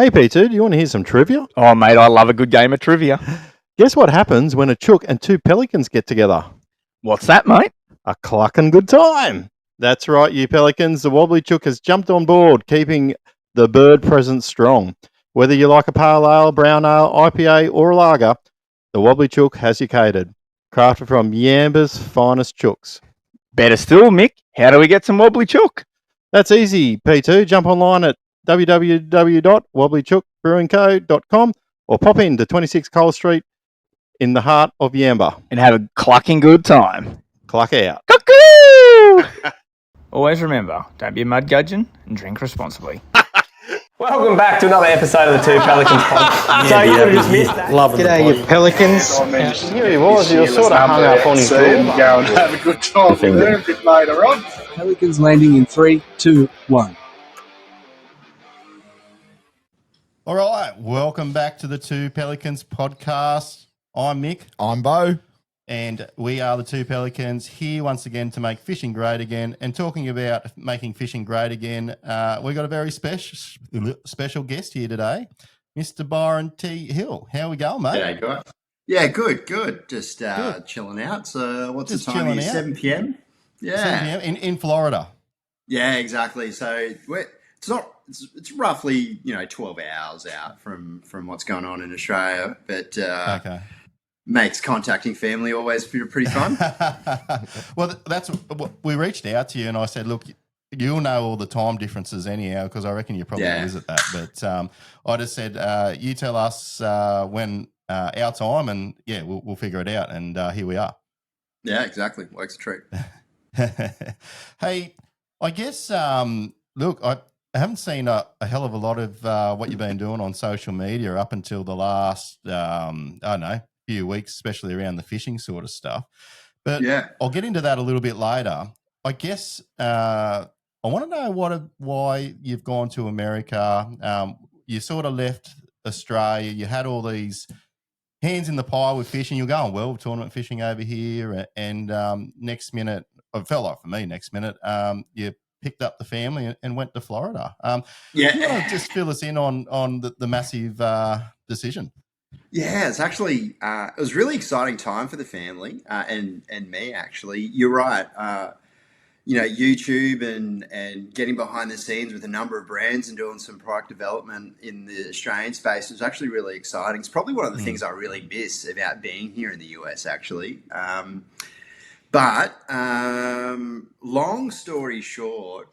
Hey, P2, do you want to hear some trivia? Oh, mate, I love a good game of trivia. Guess what happens when a chook and two pelicans get together? What's that, mate? A clucking good time. That's right, you pelicans. The wobbly chook has jumped on board, keeping the bird presence strong. Whether you like a pale ale, brown ale, IPA, or a lager, the wobbly chook has you catered. Crafted from Yamba's finest chooks. Better still, Mick, how do we get some wobbly chook? That's easy, P2. Jump online at www.wobblychookbrewingco.com or pop into 26 Cole Street in the heart of Yamba. And have a clucking good time. Cluck out. Cuckoo! Always remember, don't be a mud gudgeon and drink responsibly. Welcome back to another episode of the Two Pelicans podcast. So you would have just missed that. G'day, you Pelicans. Here he was. You were sort of hung up on his door. Go and have a good time with her a bit later on. Pelicans landing in 3, 2, 1. All right, welcome back to the Two Pelicans podcast. I'm Mick. I'm Bo. And we are the Two Pelicans here once again to make fishing great again. And talking about making fishing great again, we've got a very special guest here today, Mr. Byron T. Hill. How we going, mate? G'day, guys. Yeah, good. Just chilling out. So what's Just the time here? chilling out. 7 p.m.? Yeah. 7 p.m. in Florida. Yeah, exactly. So it's roughly, 12 hours out from what's going on in Australia. But Okay. makes contacting family always pretty fun. Well, that's we reached out to you and I said, look, you'll know all the time differences anyhow, because I reckon you probably visit that. But I just said, you tell us when our time, and we'll figure it out. And here we are. Yeah, exactly. Works a treat. Hey, I guess, look, I haven't seen a hell of a lot of what you've been doing on social media up until the last, I don't know, few weeks, especially around the fishing sort of stuff. But I'll get into that a little bit later. I guess I want to know why you've gone to America. You sort of left Australia. You had all these hands in the pie with fishing. You're going well with tournament fishing over here, and next minute, it felt like for me, next minute, you picked up the family and went to Florida. You want to just fill us in on the massive decision? Yeah, it's actually it was a really exciting time for the family and me. Actually, you're right. YouTube and getting behind the scenes with a number of brands and doing some product development in the Australian space was actually really exciting. It's probably one of the things I really miss about being here in the US. Actually, but long story short.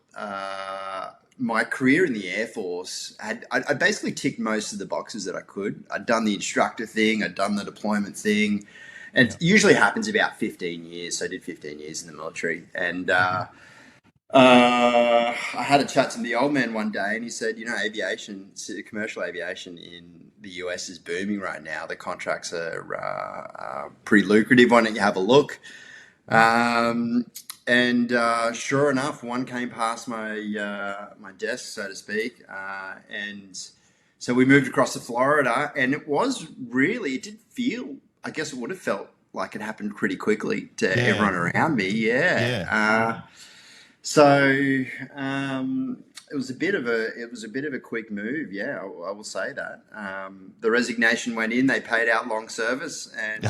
My career in the Air Force, I basically ticked most of the boxes that I could. I'd done the instructor thing, I'd done the deployment thing, and it usually happens about 15 years. So I did 15 years in the military. And I had a chat to the old man one day, and he said, aviation, commercial aviation in the US is booming right now. The contracts are pretty lucrative. Why don't you have a look? And sure enough, one came past my desk, so to speak, and so we moved across to Florida, and it did feel, I guess it would have felt like it happened pretty quickly to everyone around me. So it was a bit of a quick move. Yeah, I will say that. The resignation went in, they paid out long service, and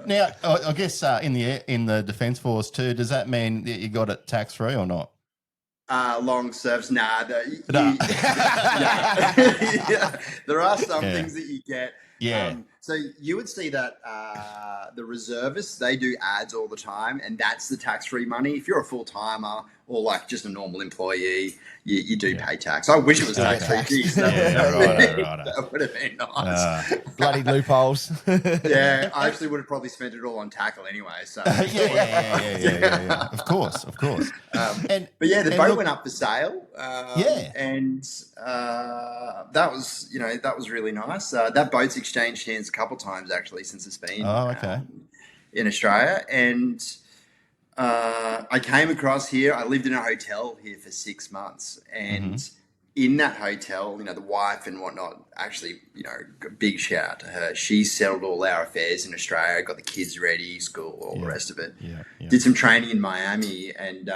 now, I guess in the Defence Force too, does that mean that you got it tax free or not? Long service, nah. There are some things that you get. So you would see that the reservists, they do ads all the time, and that's the tax-free money. If you're a full-timer or like just a normal employee, you do pay tax. I wish it was tax-free. Right. That would have been nice. Bloody loopholes. Yeah, I actually would have probably spent it all on tackle anyway. So yeah. Of course. But the boat went up for sale. And that was really nice. That boat's exchanged hands a couple times actually since it's been in Australia, and I came across here. I lived in a hotel here for 6 months, and in that hotel, the wife and whatnot, actually, a big shout out to her. She settled all our affairs in Australia, got the kids ready, school, all the rest of it. Did some training in Miami, and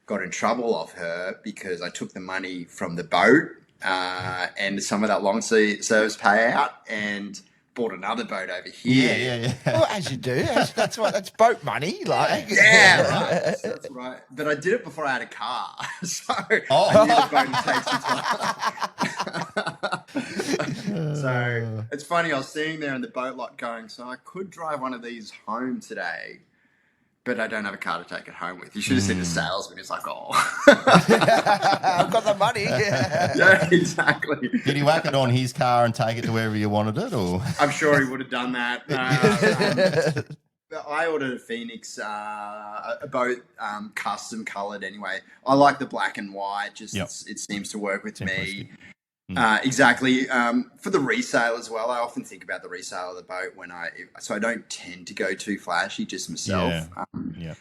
got in trouble off her because I took the money from the boat and some of that long service payout and bought another boat over here. Well, as you do. That's boat money. Like, Yeah, right. That's right. But I did it before I had a car, so I knew the boat would take some time. So it's funny. I was sitting there in the boat lot going, so I could drive one of these home today, but I don't have a car to take it home with. You should have seen the salesman. He's like, oh. I've got the money. Yeah, exactly. Did he whack it on his car and take it to wherever you wanted it? Or I'm sure he would have done that. I ordered a Phoenix, a boat custom coloured anyway. I like the black and white. Just it seems to work with me. Exactly. For the resale as well, I often think about the resale of the boat so I don't tend to go too flashy, just myself.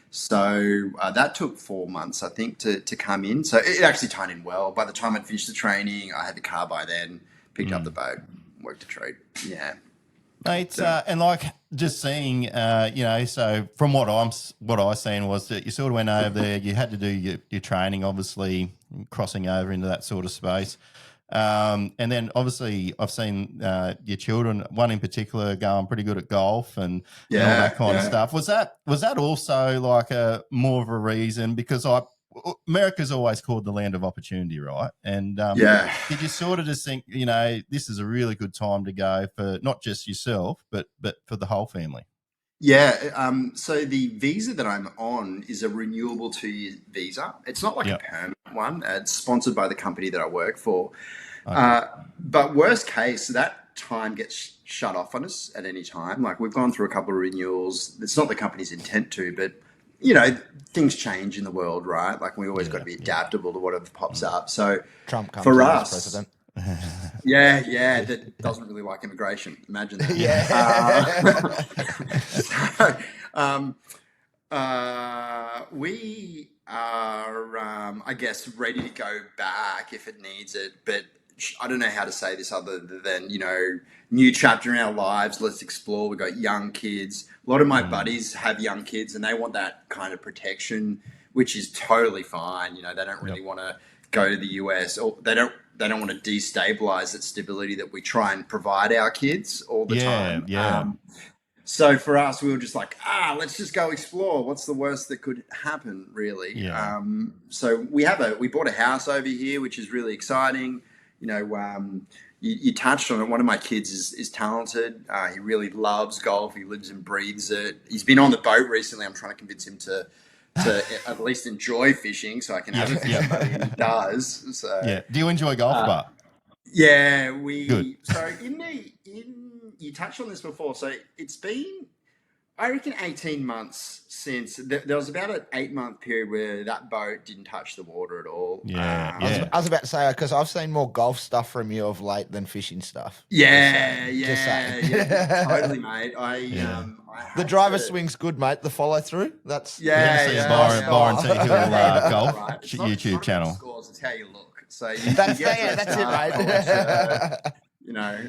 So that took 4 months, I think, to come in. So it actually tied in well. By the time I'd finished the training, I had the car by then, picked up the boat, worked a treat. Yeah. Mate, and like just seeing, so from what I seen was that you sort of went over there, you had to do your training, obviously crossing over into that sort of space. And then obviously I've seen your children, one in particular, going pretty good at golf and all that kind of stuff. Was that also like more of a reason? Because America's always called the land of opportunity, right? And did you sort of just think, this is a really good time to go for not just yourself, but for the whole family? Yeah. So the visa that I'm on is a renewable 2-year visa. It's not like a permanent one. It's sponsored by the company that I work for. Okay. But worst case, that time gets shut off on us at any time. Like we've gone through a couple of renewals. It's not the company's intent to, but things change in the world, right? Like we always got to be adaptable to whatever pops up. So Trump comes for as us, president. that doesn't really like immigration. Imagine that. We are, I guess, ready to go back if it needs it, but I don't know how to say this other than, new chapter in our lives. Let's explore. We've got young kids. A lot of my buddies have young kids and they want that kind of protection, which is totally fine. They don't really want to go to the US, or they don't want to destabilize that stability that we try and provide our kids all the time. So for us, we were just like, let's just go explore. What's the worst that could happen, really? So we bought a house over here, which is really exciting. You touched on it. One of my kids is talented. He really loves golf. He lives and breathes it. He's been on the boat recently. I'm trying to convince him to at least enjoy fishing so I can have a fishing buddy, and he does. So do you enjoy golf, Bart? Yeah, Good. So you touched on this before. So it's been, I reckon, 18 months since there was about an 8-month period where that boat didn't touch the water at all. I was about to say, because I've seen more golf stuff from you of late than fishing stuff. Just saying. Totally, mate. The driver swing's good, mate. The follow through, that's Byron T. Hill golf right. YouTube channel. Scores, it's how you look. So that's it, mate.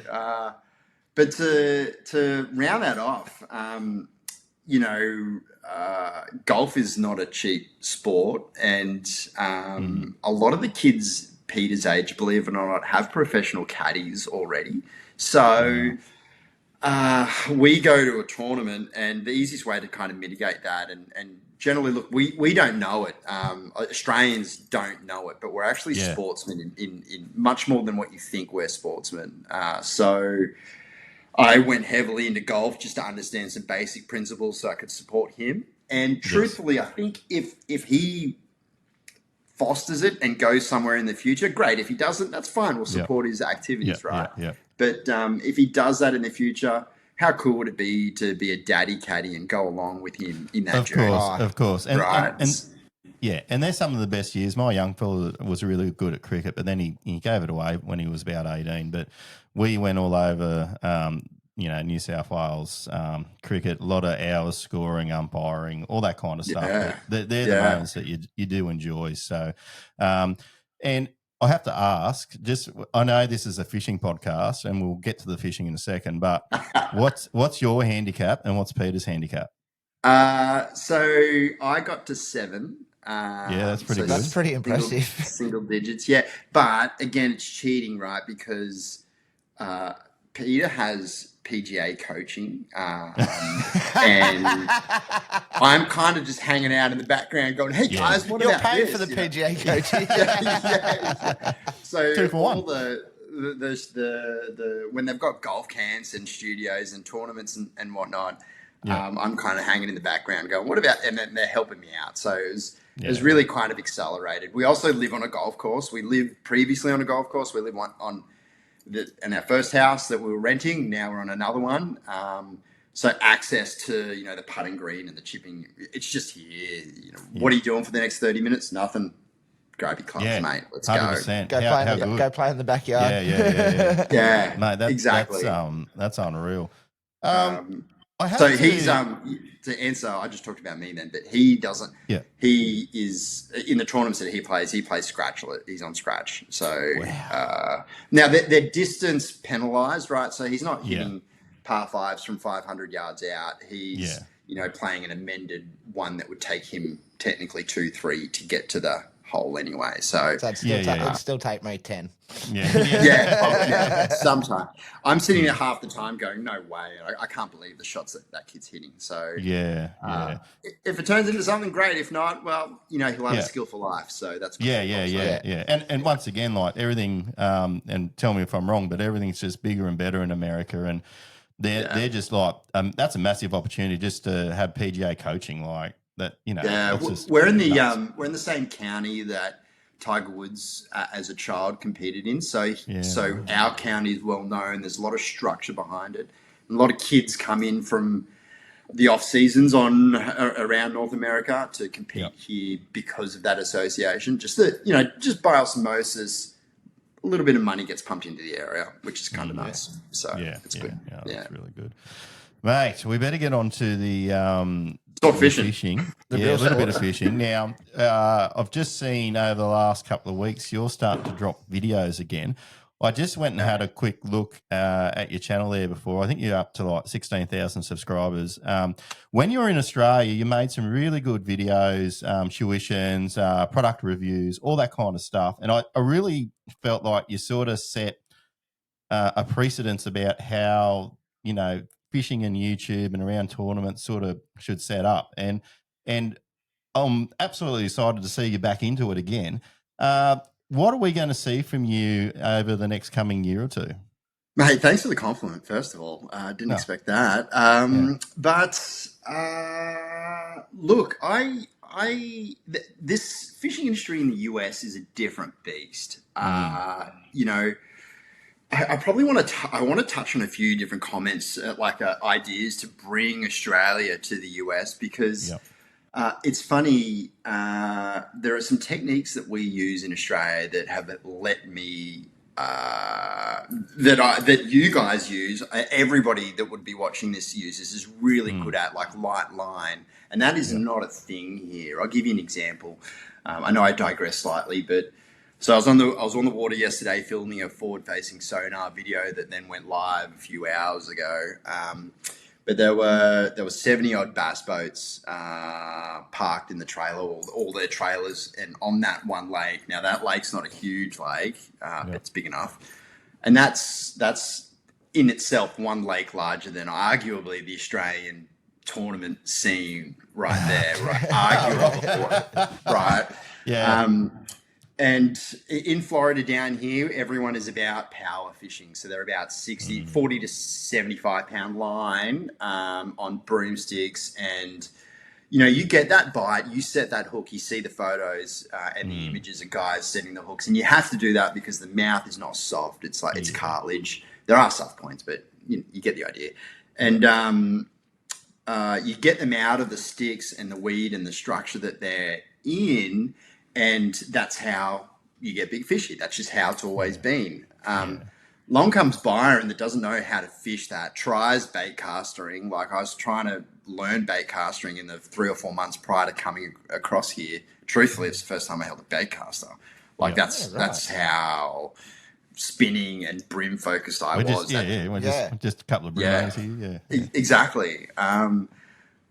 But to round that off, golf is not a cheap sport, and a lot of the kids Peter's age, believe it or not, have professional caddies already. So we go to a tournament, and the easiest way to kind of mitigate that, and generally, look, we don't know it. Australians don't know it, but we're actually sportsmen in much more than what you think we're sportsmen. So I went heavily into golf just to understand some basic principles so I could support him. And truthfully, I think if he fosters it and goes somewhere in the future, great. If he doesn't, that's fine. We'll support his activities, right? But if he does that in the future, how cool would it be to be a daddy caddy and go along with him in that journey? Of course. And, right. and they're some of the best years. My young fella was really good at cricket, but then he gave it away when he was about 18. But we went all over, New South Wales cricket, a lot of hours scoring, umpiring, all that kind of stuff. They're the moments that you do enjoy. So, and I have to ask, I know this is a fishing podcast, and we'll get to the fishing in a second, but what's your handicap and what's Peter's handicap? So I got to 7. Yeah, that's pretty so good. That's pretty impressive. Single digits, yeah. But again, it's cheating, right? Because Peter has PGA coaching, and I'm kind of just hanging out in the background going, hey, Yeah. guys, what You're about paying this? for the You know? PGA coaching. Yeah. So 2 for all 1. the when they've got golf camps and studios and tournaments and whatnot, Yeah. I'm kind of hanging in the background going, what about, and then they're helping me out. So it was Yeah. really kind of accelerated. We also live on a golf course. We lived previously on a golf course. We live on in our first house that we were renting. Now we're on another one. So access to, you know, the putting green and the chipping, it's just here. You know, what are you doing for the next 30 minutes? Nothing. Grab your clubs, Yeah, mate. Let's 100%. Go play in the backyard. Yeah. Yeah, Mate, exactly. That's unreal. I have So to, he's to answer. I just talked about me then, but he doesn't. Yeah. He is in the tournaments that he plays. He plays scratch. He's on scratch. So now they're distance penalised, right? So he's not hitting par fives from 500 yards out. He's you know, playing an amended one that would take him technically 2-3 to get to the hole anyway. So it'd still take me 10. Yeah. Sometimes I'm sitting there half the time going, no way. I can't believe the shots that kid's hitting. So if it turns into something great, if not, well, you know, he'll have a skill for life. So that's yeah. And once again, like everything, and tell me if I'm wrong, but everything's just bigger and better in America, and they're just like that's a massive opportunity just to have PGA coaching like that. You know, we're in the same county that Tiger Woods as a child competed in. So our county is well known. There's a lot of structure behind it. A lot of kids come in from the off seasons around North America to compete here because of that association. Just that, you know, just by osmosis, a little bit of money gets pumped into the area, which is kind of nice. So it's good. That's really good. Mate, we better get on to the fishing. A little bit of fishing. Now, I've just seen over the last couple of weeks you're starting to drop videos again. I just went and had a quick look at your channel there before. I think you're up to like 16,000 subscribers. When you were in Australia, you made some really good videos, tuitions, product reviews, all that kind of stuff. And I really felt like you sort of set a precedence about how, you know, fishing and YouTube and around tournaments sort of should set up. And I'm absolutely excited to see you back into it again. What are we going to see from you over the next coming year or two? Mate, thanks for the compliment, first of all. I didn't expect that. But look, this fishing industry in the US is a different beast. You know, I probably want to touch on a few different comments, ideas to bring Australia to the US because it's funny. There are some techniques that we use in Australia that have let me that you guys use. Everybody that would be watching this uses is really good at, like light line, and that is not a thing here. I'll give you an example. I know I digress slightly, but. So I was on the water yesterday filming a forward-facing sonar video that then went live a few hours ago. But there were 70 odd bass boats parked in the trailer, all their trailers, and on that one lake. Now that lake's not a huge lake, but it's big enough, and that's in itself one lake larger than arguably the Australian tournament scene right there, right? Arguably, right? Yeah. And in Florida down here, everyone is about power fishing. So they're about 40 to 75 pound line on broomsticks. And, you know, you get that bite, you set that hook, you see the photos and the images of guys setting the hooks. And you have to do that because the mouth is not soft. It's like, it's cartilage. There are soft points, but you get the idea. And you get them out of the sticks and the weed and the structure that they're in. And that's how you get big fish here. That's just how it's always been. Along comes Byron that doesn't know how to fish that, tries bait casting. Like I was trying to learn bait casting in the 3 or 4 months prior to coming across here. Truthfully, it's the first time I held a bait caster. Like that's how spinning and brim focused I was. Just a couple of brims here. Exactly.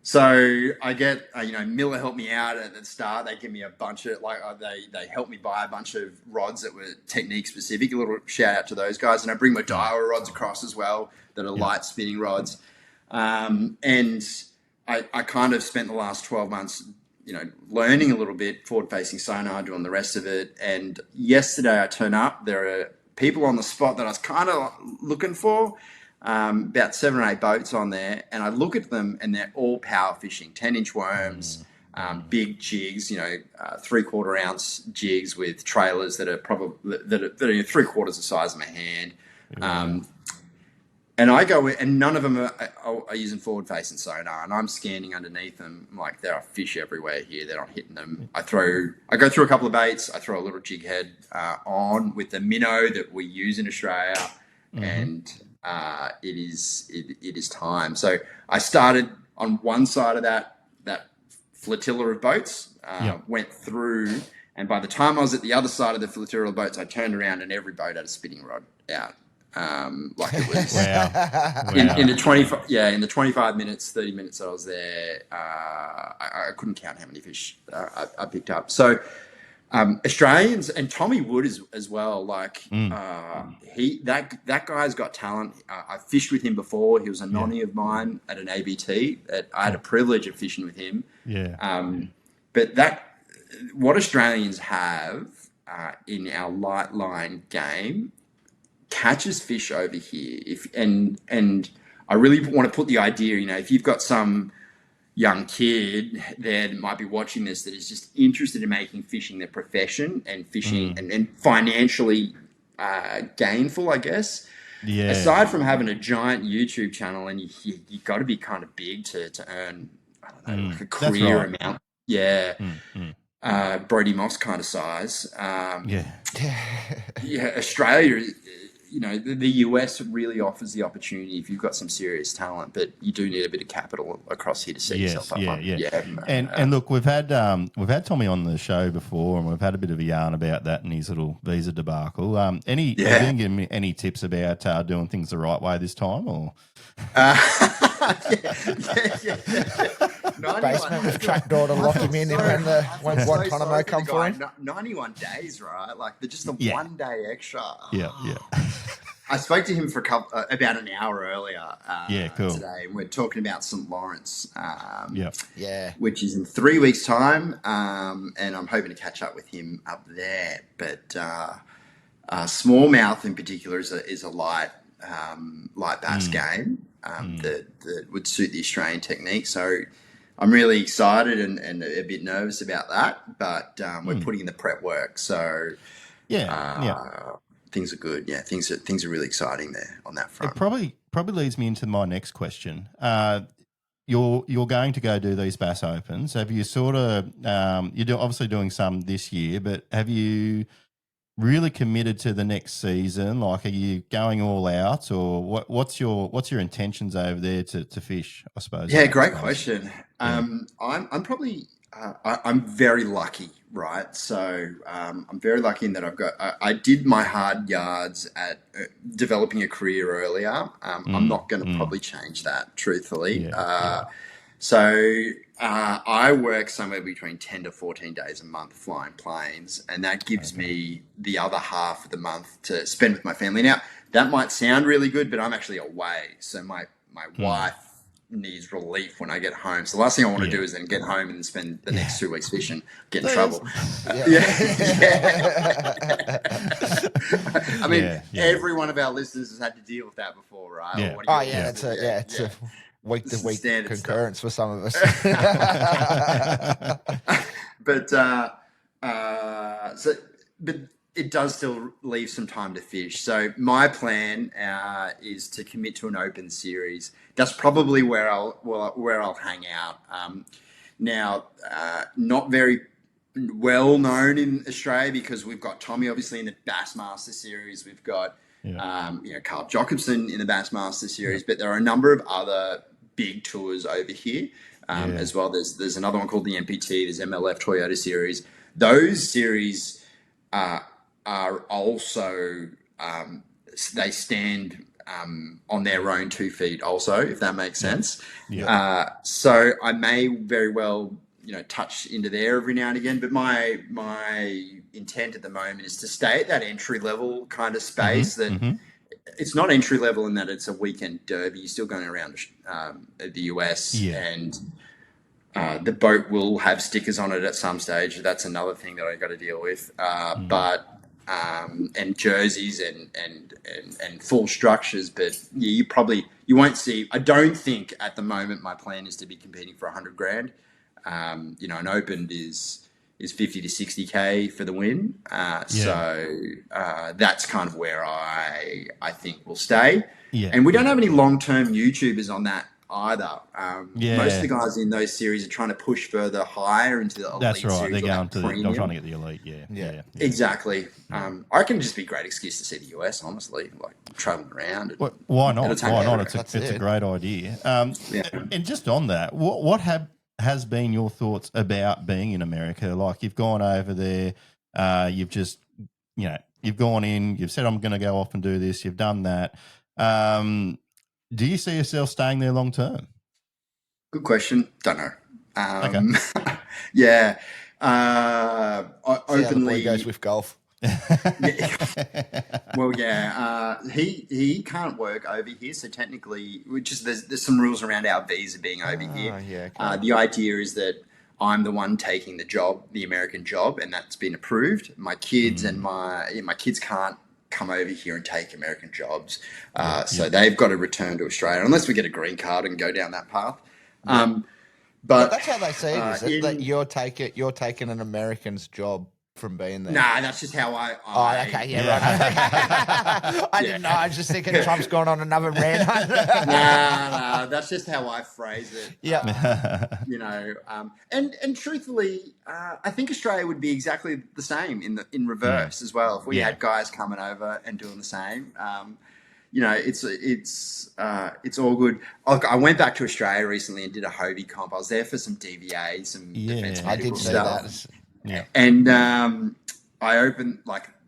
So I get, Miller helped me out at the start. They give me a bunch of, they helped me buy a bunch of rods that were technique specific. A little shout out to those guys. And I bring my Daiwa rods across as well that are light spinning rods. And I kind of spent the last 12 months, learning a little bit, forward-facing sonar, doing the rest of it. And yesterday I turn up. There are people on the spot that I was kind of looking for. About 7 or 8 boats on there, and I look at them, and they're all power fishing, 10-inch worms, big jigs, 3/4 ounce jigs with trailers that are probably that are 3/4 the size of my hand. And I go in, and none of them are using forward-facing sonar, and I'm scanning underneath them. I'm like, there are fish everywhere here. They're not hitting them. I go through a couple of baits. I throw a little jig head on with the minnow that we use in Australia, and it is time. So I started on one side of that flotilla of boats, went through, and by the time I was at the other side of the flotilla of boats, I turned around and every boat had a spinning rod out. Like it was in the 25 minutes, 30 minutes that I was there, I couldn't count how many fish I picked up. So Australians and Tommy Wood as well. Like that guy's got talent. I fished with him before. He was a nonny of mine at an ABT. I had a privilege of fishing with him. But what Australians have in our light line game catches fish over here. And I really want to put the idea, if you've got some young kid there that might be watching this that is just interested in making fishing their profession and fishing and financially gainful, I guess. Yeah. Aside from having a giant YouTube channel, and you got to be kind of big to earn, I don't know, like a career amount. Yeah. Brody Moss kind of size. Australia, the US really offers the opportunity if you've got some serious talent, but you do need a bit of capital across here to set yourself up. And look, we've had Tommy on the show before, and we've had a bit of a yarn about that and his little visa debacle. You didn't give me any tips about doing things the right way this time, or? Basement with trapdoor to lock him in when Guantanamo come for him. 91 days, right? Like just the 1 day extra. I spoke to him for about an hour earlier today, and we're talking about St. Lawrence, which is in 3 weeks' time, and I'm hoping to catch up with him up there. But smallmouth in particular is a light bass game that would suit the Australian technique. So I'm really excited and a bit nervous about that, but we're putting in the prep work. So things are good. Yeah, things are really exciting there on that front. It probably leads me into my next question. You're going to go do these Bass Opens. Have you sort of you're obviously doing some this year, but have you really committed to the next season? Like, are you going all out, or what's your intentions over there to fish, I suppose? Yeah, great question. I'm probably I'm very lucky, right? So I'm very lucky in that I did my hard yards at developing a career earlier. I'm not going to probably change that, truthfully. So I work somewhere between 10 to 14 days a month flying planes, and that gives me the other half of the month to spend with my family. Now, that might sound really good, but I'm actually away. So my wife needs relief when I get home. So the last thing I want to do is then get home and spend the next 2 weeks fishing, get in trouble. I mean, every one of our listeners has had to deal with that before, right? It's a week-to-week concurrence for some of us. But it does still leave some time to fish. So my plan is to commit to an open series. That's probably where I'll hang out. Now, not very well known in Australia because we've got Tommy obviously in the Bassmaster series. We've got Carl Jacobson in the Bassmaster series, but there are a number of other big tours over here as well. There's another one called the MPT. There's MLF Toyota series. Those series are also they stand on their own 2 feet also, if that makes sense. Yeah. So I may very well, touch into there every now and again, but my intent at the moment is to stay at that entry level kind of space that it's not entry level in that it's a weekend derby. You're still going around the US and the boat will have stickers on it at some stage. That's another thing that I got to deal with. But and jerseys and full structures, but you won't see. I don't think at the moment my plan is to be competing for $100,000. An open is 50 to 60K for the win. So that's kind of where I think will stay. And we don't have any long-term YouTubers on that either. Most of the guys in those series are trying to push further higher into the elite. That's right. Series, They're going to. They're trying to get the elite. Yeah. Exactly. I can just be a great excuse to see the US. Honestly, like traveling around. And why not? Why not? It's a great idea. And just on that, what has been your thoughts about being in America? Like you've gone over there, you've just you've gone in, you've said I'm going to go off and do this. You've done that. Do you see yourself staying there long term? Good question. Don't know. See Yeah. how the boy goes with golf. Well, he can't work over here, so technically, there's some rules around our visa being over here. The idea is that I'm the one taking the job, the American job, and that's been approved. My kids and my kids can't come over here and take American jobs, so they've got to return to Australia unless we get a green card and go down that path. But that's how they see it, is it? That you're taking an American's job from being there. Nah, that's just how I right. I didn't know. I was just thinking Trump's gone on another rant. Nah, that's just how I phrase it. Yeah. And truthfully, I think Australia would be exactly the same in reverse as well. If we had guys coming over and doing the same, it's all good. Look, I went back to Australia recently and did a Hobie comp. I was there for some DVA, some defense medical stuff. Yeah. And I opened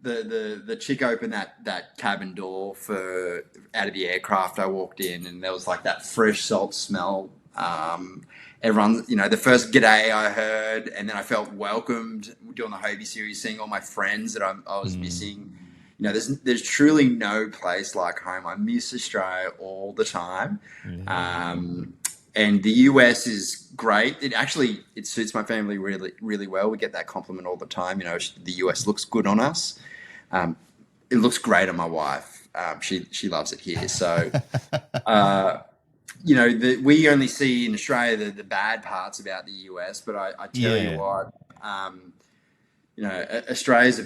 the chick opened that cabin door out of the aircraft. I walked in and there was like that fresh salt smell. Everyone, the first g'day I heard, and then I felt welcomed doing the Hobie series, seeing all my friends that I was missing. There's truly no place like home. I miss Australia all the time. And the US is great. It suits my family really, really well. We get that compliment all the time. The US looks good on us. It looks great on my wife. She loves it here. So, we only see in Australia the bad parts about the US. But I tell you what, Australia's a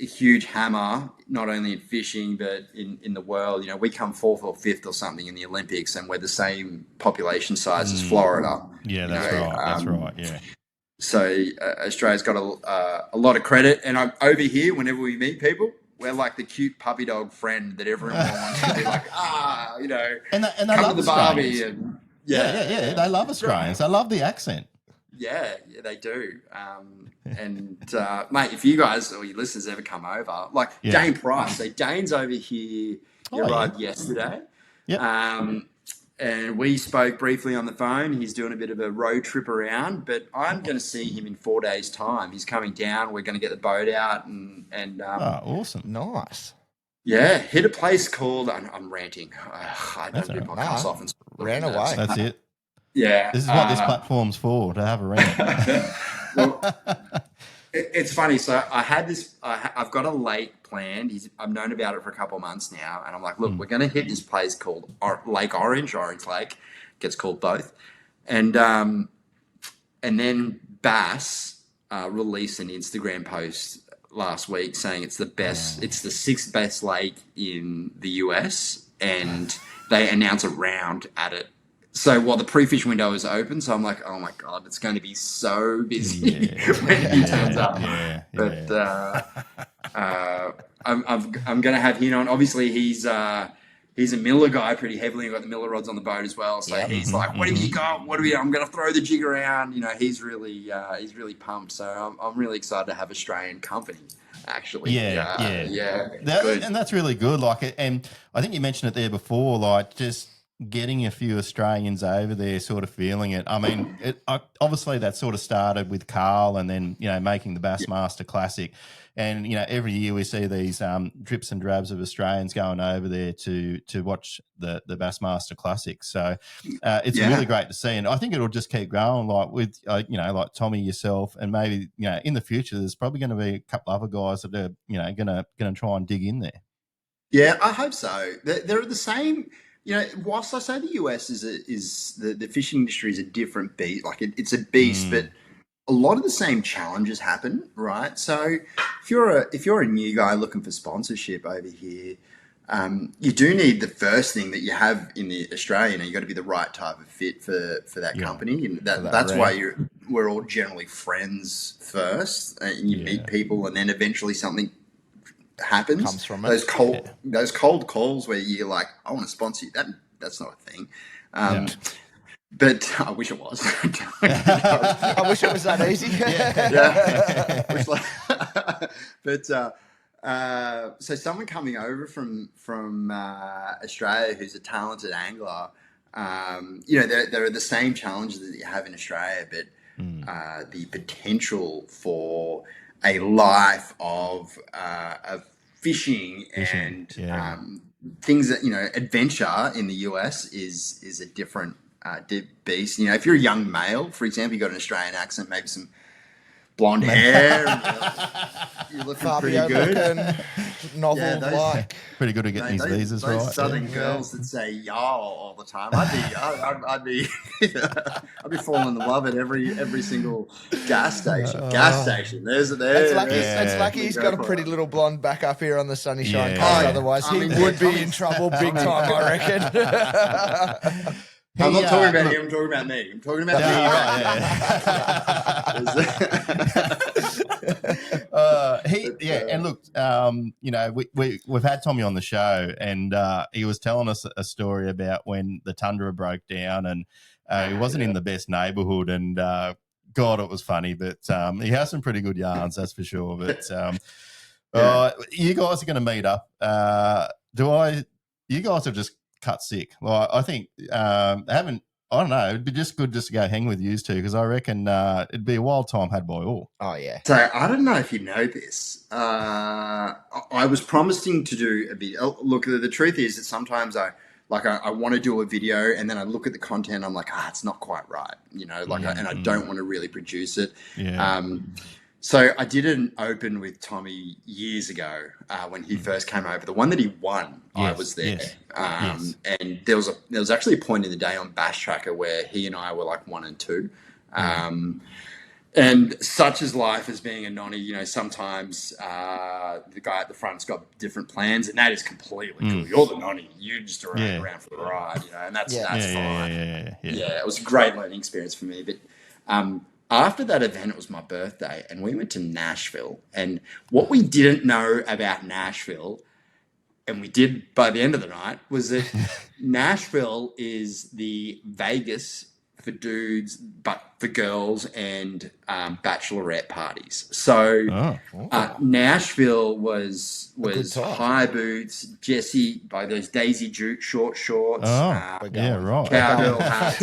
huge hammer, not only in fishing, but in the world. We come 4th or 5th or something in the Olympics, and we're the same population size as Florida. Yeah, that's right. That's right, yeah. So Australia's got a lot of credit. And I'm over here, whenever we meet people, we're like the cute puppy dog friend that everyone wants to be like, And they love the Barbie. And, they love Australians. They love the accent. Yeah, they do. Mate, if you guys or your listeners ever come over, Dane Price, so Dane's over here. He arrived yesterday. Yep. And we spoke briefly on the phone. He's doing a bit of a road trip around, but I'm going to see him in 4 days' time. He's coming down. We're going to get the boat out and awesome, nice. Yeah, hit a place called. I'm ranting. I don't do podcasts often. Ran away. That's it. Yeah, this is what this platform's for, to have a rant. Well, it's funny. So I've got a lake planned. I've known about it for a couple of months now, and I'm like, look, we're going to hit this place called Lake Orange Lake. Gets called both, and then Bass released an Instagram post last week saying it's the best. It's the 6th best lake in the US, and they announce a round at it. So while the pre-fish window is open, so I'm like, oh my God, it's going to be so busy when he turns up. I'm going to have him on. Obviously, he's a Miller guy pretty heavily. We've got the Miller rods on the boat as well. So he's like, what have you got? I'm going to throw the jig around. He's really pumped. So I'm really excited to have Australian company. actually. Yeah. Good. And that's really good. Like, and I think you mentioned it there before, like just getting a few Australians over there sort of feeling it. I mean, obviously that sort of started with Carl and then, making the Bassmaster Classic. And, every year we see these drips and drabs of Australians going over there to watch the Bassmaster Classic. So it's really great to see. And I think it'll just keep going, like with, like Tommy, yourself, and maybe, in the future, there's probably going to be a couple other guys that are, going to try and dig in there. Yeah, I hope so. They're the same. Whilst I say the US is the fishing industry is a different beast, like it's a beast, but a lot of the same challenges happen, right? So if you're a new guy looking for sponsorship over here, you do need the first thing that you have in the Australian. You got to be the right type of fit for that company, and that's why we're all generally friends first, and you meet people, and then eventually something happens. Comes from it. Those cold calls where you're like, I want to sponsor you. That's not a thing. But I wish it was. I wish it was that easy. So someone coming over from Australia who's a talented angler, there are the same challenges that you have in Australia, but the potential for a life of fishing and things that adventure in the US is a different beast. If you're a young male, for example, you got an Australian accent, maybe some blonde hair, you're looking Fabio pretty good. Novel-like. Pretty good at getting these visas those right. Southern girls that say "y'all" all the time. I'd be falling in love at every single gas station. It's lucky he's got a pretty little blonde back up here on the Sunny Shine Coast. Otherwise, he would be in trouble big time, I reckon. I'm not talking about him. I'm talking about me. I'm talking about me. And look, we've had Tommy on the show, and he was telling us a story about when the Tundra broke down, and he wasn't in the best neighbourhood, and God, it was funny, but he has some pretty good yarns, that's for sure. But you guys are going to meet up. You guys have just cut sick. Like, I think I don't know, it'd be just good just to go hang with you two, because I reckon it'd be a wild time had by all. Oh yeah. So I don't know if you know this. I was promising to do a video. Look, the truth is that sometimes I want to do a video, and then I look at the content, I'm like, it's not quite right, and I don't want to really produce it. So I did an open with Tommy years ago when he first came over. The one that he won, I was there. And there was actually a point in the day on Bass Tracker where he and I were like 1 and 2. And such is life as being a nonny, sometimes the guy at the front's got different plans, and that is completely cool. You're the nonny. You just around for the ride, and that's fine. It was a great learning experience for me. But after that event, it was my birthday, and we went to Nashville. And what we didn't know about Nashville, and we did by the end of the night, was that Nashville is the Vegas for dudes, but for girls and bachelorette parties. So Nashville was high boots, Jesse by those Daisy Duke short shorts, cowgirl hats.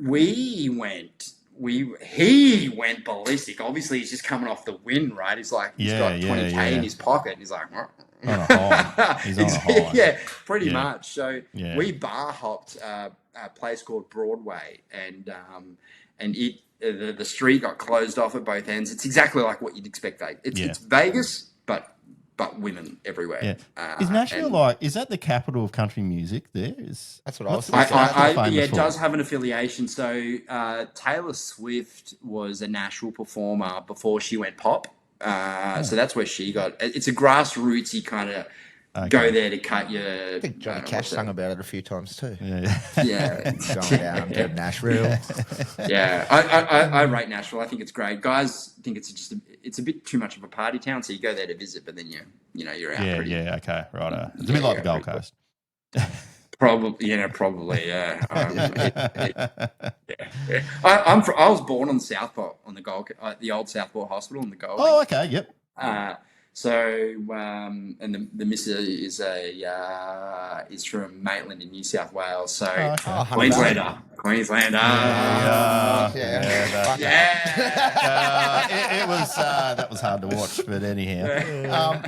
He went ballistic. Obviously, he's just coming off the win, right? He's like, he's got 20K in his pocket. And he's like, he's on a high. Yeah, pretty much. So we bar hopped a place called Broadway, and the street got closed off at both ends. It's exactly like what you'd expect. It's Vegas, but women everywhere. Is Nashville is that the capital of country music there? That's what I was thinking. It does have an affiliation. So Taylor Swift was a Nashville performer before she went pop. So that's where she got. It's a grassrootsy kind of go there to cut your. I think Johnny Cash sung about it a few times too. Yeah. Going down to Nashville. Yeah, I rate Nashville. I think it's great. Guys think it's a bit too much of a party town, so you go there to visit, but then you're out. Okay, right. It's a bit like the Gold Coast. Probably, yeah. I was born on Southport, on the Gold, the old Southport Hospital in the Gold. Oh, okay, yep. And the missus is from Maitland in New South Wales, so Queenslander. It was that was hard to watch, but anyhow,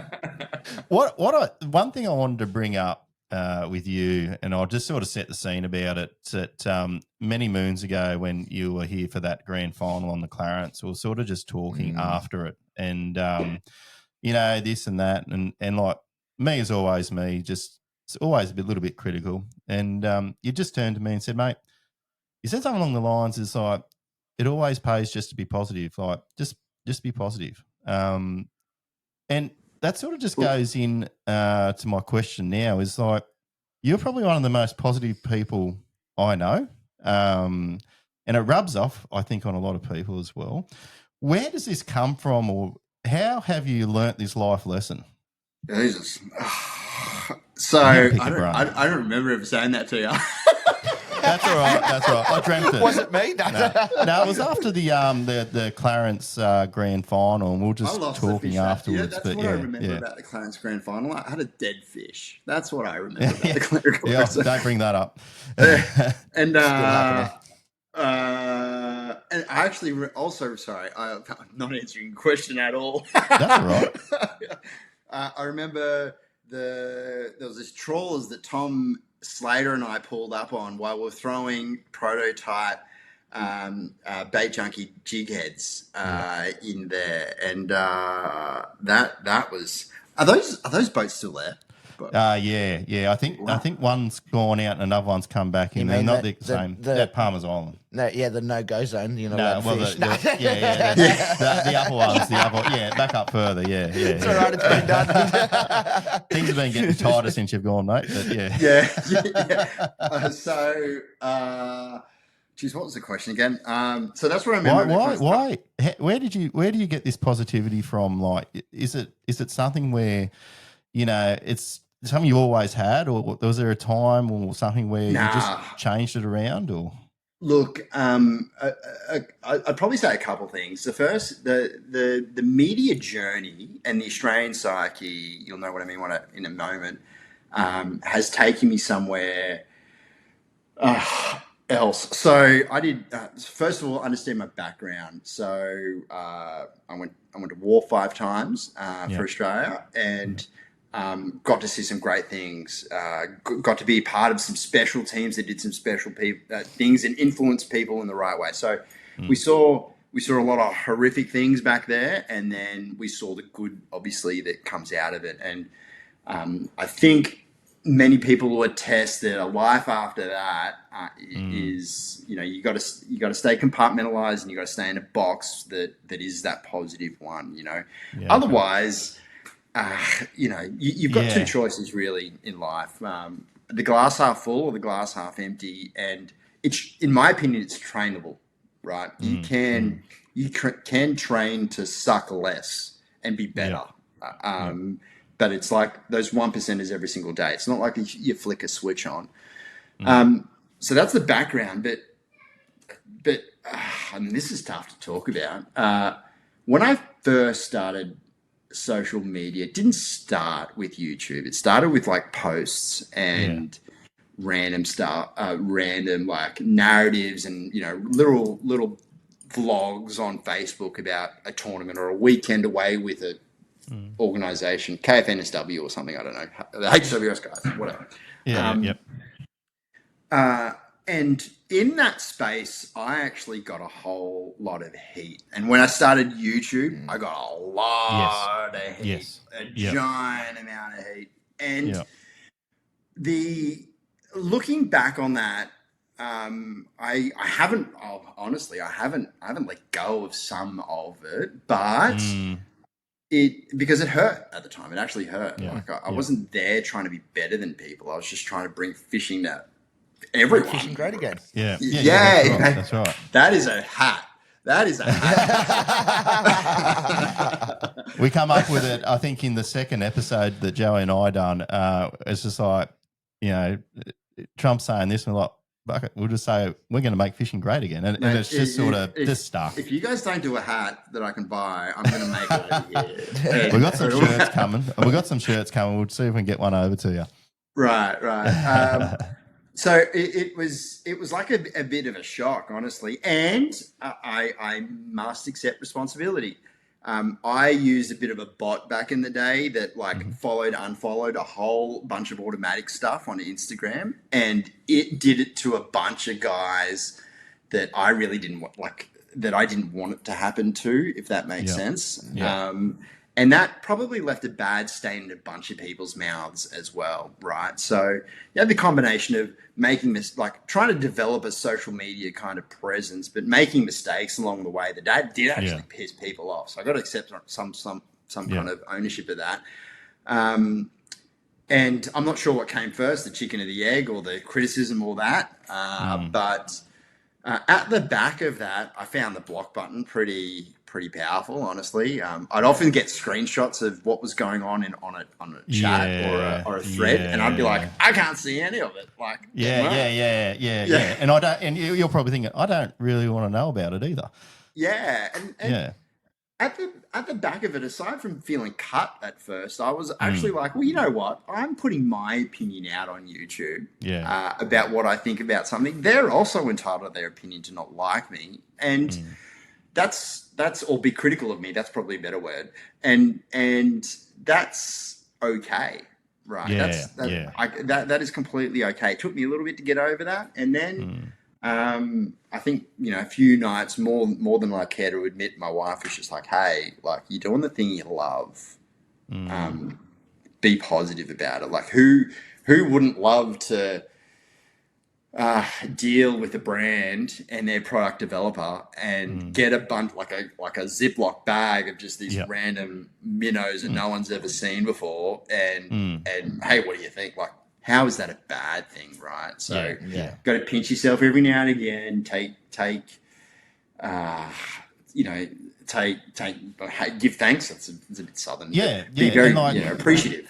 one thing I wanted to bring up with you, and I'll just sort of set the scene about it. That many moons ago, when you were here for that grand final on the Clarence, we were sort of just talking after it, and this and that, and like me is always me, just it's always a little bit critical, and you just turned to me and said, mate, you said something along the lines is like, it always pays just to be positive, like just be positive. And that sort of just goes in to my question now is like, you're probably one of the most positive people I know. And it rubs off, I think, on a lot of people as well. Where does this come from, or how have you learnt this life lesson? Jesus. So I don't remember ever saying that to you. That's all right. I dreamt it. Was it me? No, it was after the Clarence grand final, and we were just talking afterwards. That's but what I remember about the Clarence grand final. I had a dead fish. That's what I remember about the Clarence. Yeah, don't bring that up. And and I actually also, sorry, I'm not answering your question at all. That's all right. I remember there was this trawlers that Tom Slater and I pulled up on while we're throwing prototype bait junkie jig heads in there, and that was are those boats still there? Yeah. I think one's gone out and another one's come back in. They're not the same. That Palmer's Island. No, the no-go zone. The upper ones, back up further. Yeah. It's all right, it's been done. Things have been getting tighter since you've gone, mate. But Geez, what was the question again? So that's what I remember. Why? Where do you get this positivity from? Like, is it something where, it's something you always had, or was there a time or something where you just changed it around? Or look, I'd probably say a couple of things. The first, the media journey and the Australian psyche, you'll know what I mean in a moment, has taken me somewhere else. So I did first of all understand my background. So I went to war 5 times for Australia, and got to see some great things. Got to be part of some special teams that did some special things and influenced people in the right way. So we saw a lot of horrific things back there, and then we saw the good, obviously, that comes out of it. And I think many people will attest that a life after that is, you got to stay compartmentalized, and you got to stay in a box that is that positive one. Otherwise. You've got 2 choices really in life: the glass half full or the glass half empty. And it's, in my opinion, it's trainable, right? You can train to suck less and be better. But it's like those 1%ers every single day. It's not like you flick a switch on. So that's the background. But I mean, this is tough to talk about. When I first started social media, it didn't start with YouTube. It started with like posts and random stuff, random like narratives and little vlogs on Facebook about a tournament or a weekend away with a organization, KFNSW or something. I don't know, the HWS guys, whatever. And in that space, I actually got a whole lot of heat. And when I started YouTube, I got a lot of heat, a giant amount of heat. And looking back on that, I haven't let go of some of it, but because it hurt at the time. It actually hurt. Like I wasn't there trying to be better than people. I was just trying to bring fishing to everyone. Fishing great again. That's right. That is a hat. We come up with it, I think, in the second episode that Joey and I done. It's just like, Trump's saying this, and we're like, "Bucket, we'll just say we're going to make fishing great again," and it's just sort of just stuff. If you guys don't do a hat that I can buy, I'm going to make it over here. We got some shirts coming. We got some shirts coming. We'll see if we can get one over to you. Right. So it was like a bit of a shock, honestly, and I must accept responsibility. I used a bit of a bot back in the day that unfollowed a whole bunch of automatic stuff on Instagram, and it did it to a bunch of guys that I really didn't want, that I didn't want it to happen to, if that makes sense. Yeah. And that probably left a bad stain in a bunch of people's mouths as well, right? So you have the combination of making this, trying to develop a social media kind of presence, but making mistakes along the way that did actually piss people off. So I got to accept some kind of ownership of that. And I'm not sure what came first, the chicken or the egg, or the criticism or that. But at the back of that, I found the block button pretty powerful, honestly. I'd often get screenshots of what was going on on a chat or a thread, and I'd be like, I can't see any of it. Yeah. And I don't. And you're probably thinking, I don't really want to know about it either. Yeah, and at the back of it, aside from feeling cut at first, I was actually like, well, you know what? I'm putting my opinion out on YouTube about what I think about something. They're also entitled to their opinion to not like me, and that's or be critical of me. That's probably a better word, and that's okay, right? That is completely okay. It took me a little bit to get over that, and then. I think, a few nights more than I care to admit, my wife was just like, hey, you're doing the thing you love. Be positive about it. Who wouldn't love to deal with a brand and their product developer and get a bunch, like a Ziploc bag of just these random minnows that no one's ever seen before, and hey, what do you think? How is that a bad thing, right? So, got to pinch yourself every now and again. Give thanks. It's a bit southern. Be very appreciative.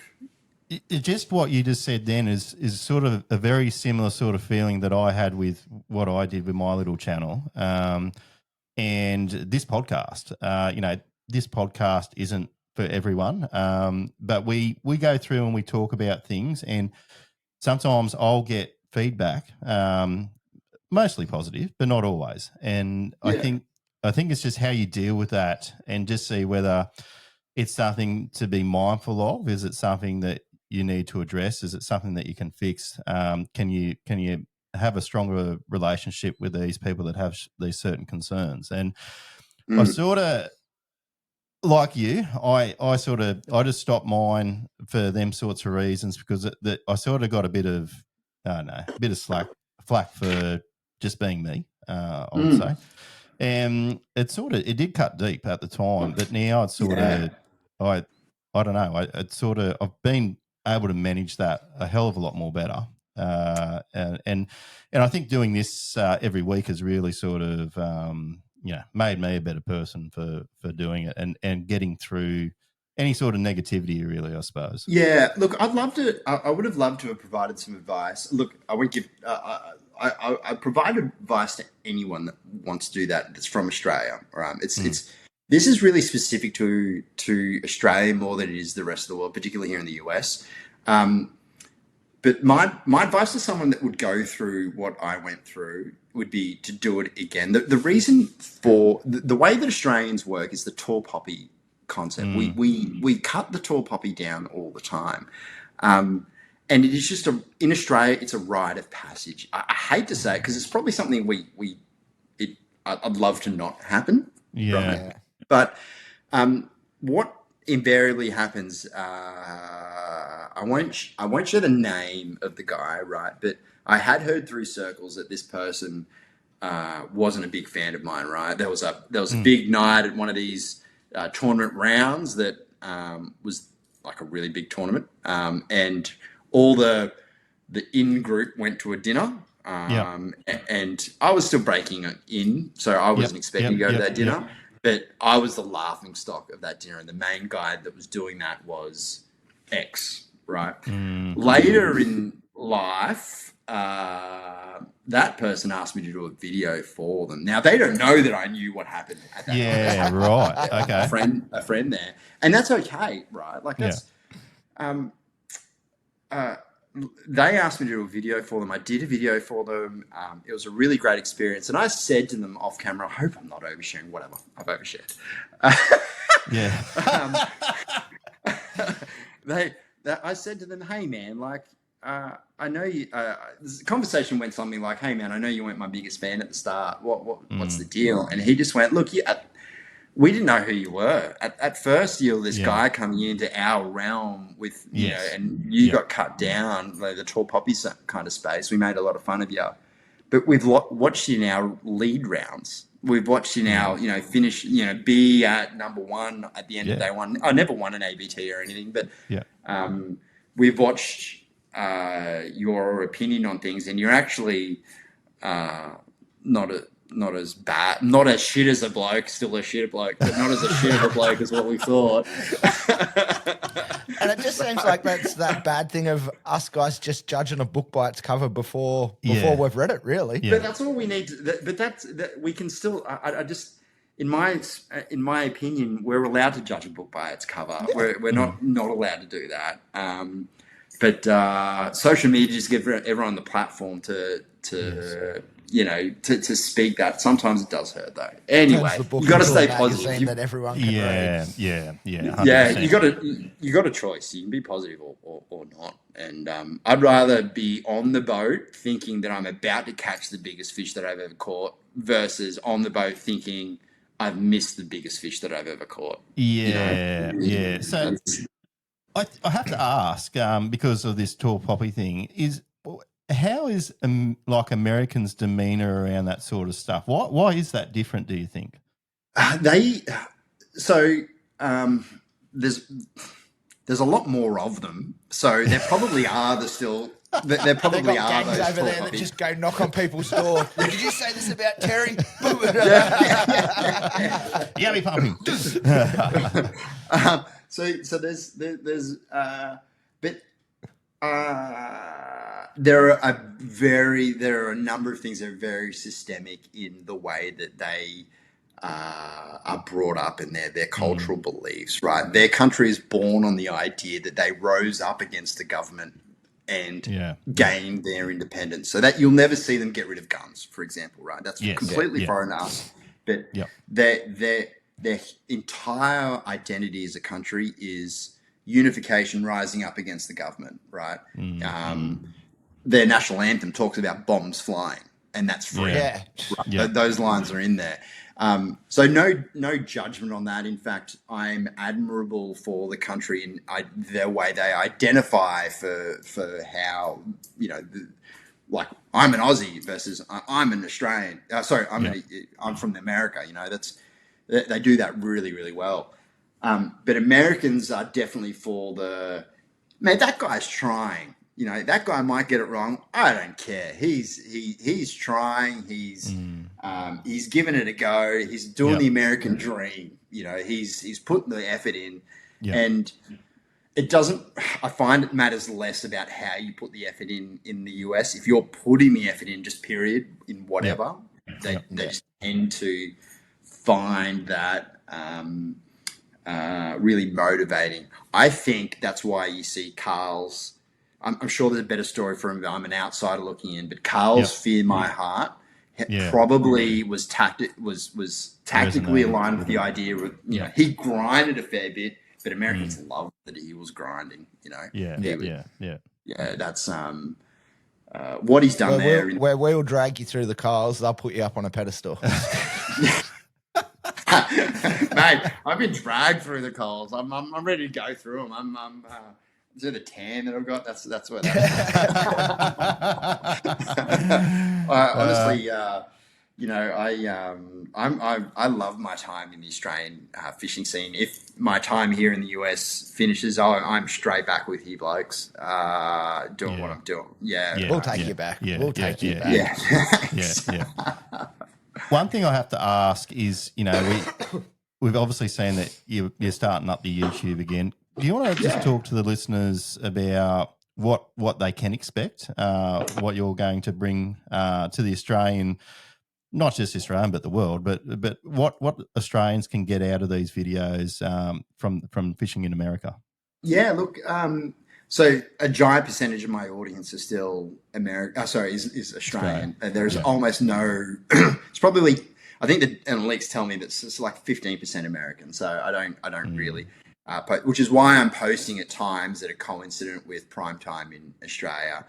Just what you just said then is sort of a very similar sort of feeling that I had with what I did with my little channel, and this podcast. This podcast isn't for everyone, but we go through and we talk about things, and sometimes I'll get feedback, mostly positive, but not always. And I think it's just how you deal with that, and just see whether it's something to be mindful of. Is it something that you need to address? Is it something that you can fix? Can you have a stronger relationship with these people that have these certain concerns? And I sort of, like you, I just stopped mine for them sorts of reasons, because I sort of got a bit of, flack for just being me, I would say. And it did cut deep at the time, but now it's sort of, I don't know, I've been able to manage that a hell of a lot more better. And I think doing this every week has really sort of, made me a better person for doing it and getting through any sort of negativity, really, I suppose. Yeah, look, I would have loved to have provided some advice. Look, I won't give. I provide advice to anyone that wants to do that. That's from Australia. Right? This is really specific to Australia more than it is the rest of the world, particularly here in the US. But my advice to someone that would go through what I went through would be to do it again. The reason for the way that Australians work is the tall poppy concept. We cut the tall poppy down all the time. And it is just in Australia, it's a rite of passage. I hate to say it, because it's probably something I'd love to not happen. Yeah. Right? But what invariably happens, I won't share the name of the guy, right? But I had heard through circles that this person wasn't a big fan of mine, right? There was a big night at one of these tournament rounds that was like a really big tournament, and all the in group went to a dinner, and I was still breaking in, so I wasn't expecting to go to that dinner. But I was the laughing stock of that dinner, and the main guy that was doing that was X, right? Later in life, that person asked me to do a video for them. Now they don't know that I knew what happened at that Yeah, time. right. Okay. A friend there, and that's okay, right? Like that's. They asked me to do a video for them. I did a video for them. It was a really great experience, and I said to them off camera, "I hope I'm not oversharing. Whatever, I've overshared." I said to them, "Hey, man, like." I know you. This conversation went something like, "Hey, man, I know you weren't my biggest fan at the start. What's the deal?" And he just went, "Look, we didn't know who you were. At first, you're this guy coming into our realm with, you know, and you got cut down, like the tall poppy kind of space. We made a lot of fun of you, but we've watched you in our lead rounds. We've watched you now, you know, finish, you know, be at number one at the end of day one. I never won an ABT or anything, but we've watched." Your opinion on things, and you're actually not as bad, not as shit as a bloke, still a shit bloke, but not as a shit of a bloke as what we thought. And it just seems like that's that bad thing of us guys just judging a book by its cover before we've read it, really. But that's all we need. We can still. I just. In my opinion, we're allowed to judge a book by its cover. Yeah. We're not allowed to do that. But social media just give everyone the platform to speak that. Sometimes it does hurt though. Anyway, you got to stay positive. That everyone can read. Yeah. 100%. You got a choice. You can be positive or not. And I'd rather be on the boat thinking that I'm about to catch the biggest fish that I've ever caught versus on the boat thinking I've missed the biggest fish that I've ever caught. Yeah. So I have to ask, because of this tall poppy thing, how is like Americans' demeanor around that sort of stuff? Why is that different, do you think? There's a lot more of them, so there probably are there probably are those over there that just go knock on people's door. Did you say this about Terry? Yummy puppy. So there are a number of things that are very systemic in the way that they are brought up in their cultural beliefs, right? Their country is born on the idea that they rose up against the government and gained their independence, so that you'll never see them get rid of guns, for example, right? That's completely foreign to us. But their entire identity as a country is unification, rising up against the government, right? Their national anthem talks about bombs flying, and that's free. Those lines are in there. So no judgment on that. In fact, I'm admirable for the country and their way they identify for how, you know, like I'm an Aussie versus I'm an Australian. I'm from America. You know, they do that really, really well. But Americans are definitely for that guy's trying. You know, that guy might get it wrong. I don't care. He's trying. He's giving it a go. He's doing the American dream. You know, he's putting the effort in, and it doesn't. I find it matters less about how you put the effort in the US. If you're putting the effort in, just period, in whatever, they just tend to find that really motivating. I think that's why you see Carl's. I'm sure there's a better story for him. I'm an outsider looking in, but Carl's Fear My Heart probably was tactically aligned with the idea of, you know, he grinded a fair bit, but Americans loved that he was grinding, you know. That's what he's done there. Where we'll drag you through the Carls, they'll put you up on a pedestal. Mate, I've been dragged through the coals. I'm ready to go through them. Is it a tan that I've got? That's where honestly, you know, I love my time in the Australian fishing scene. If my time here in the US finishes, I'm straight back with you blokes, doing what I'm doing. We'll take you back. We'll take you back. Yeah. One thing I have to ask is, you know, we've obviously seen that you're starting up the YouTube again. Do you want to just talk to the listeners about what they can expect, what you're going to bring to the Australian, not just Australian but the world, but what Australians can get out of these videos from fishing in America? Yeah, look, so a giant percentage of my audience is still is Australian. There's almost no. It's probably, I think the analytics tell me that it's like 15% American. So I don't really, which is why I'm posting at times that are coincident with prime time in Australia.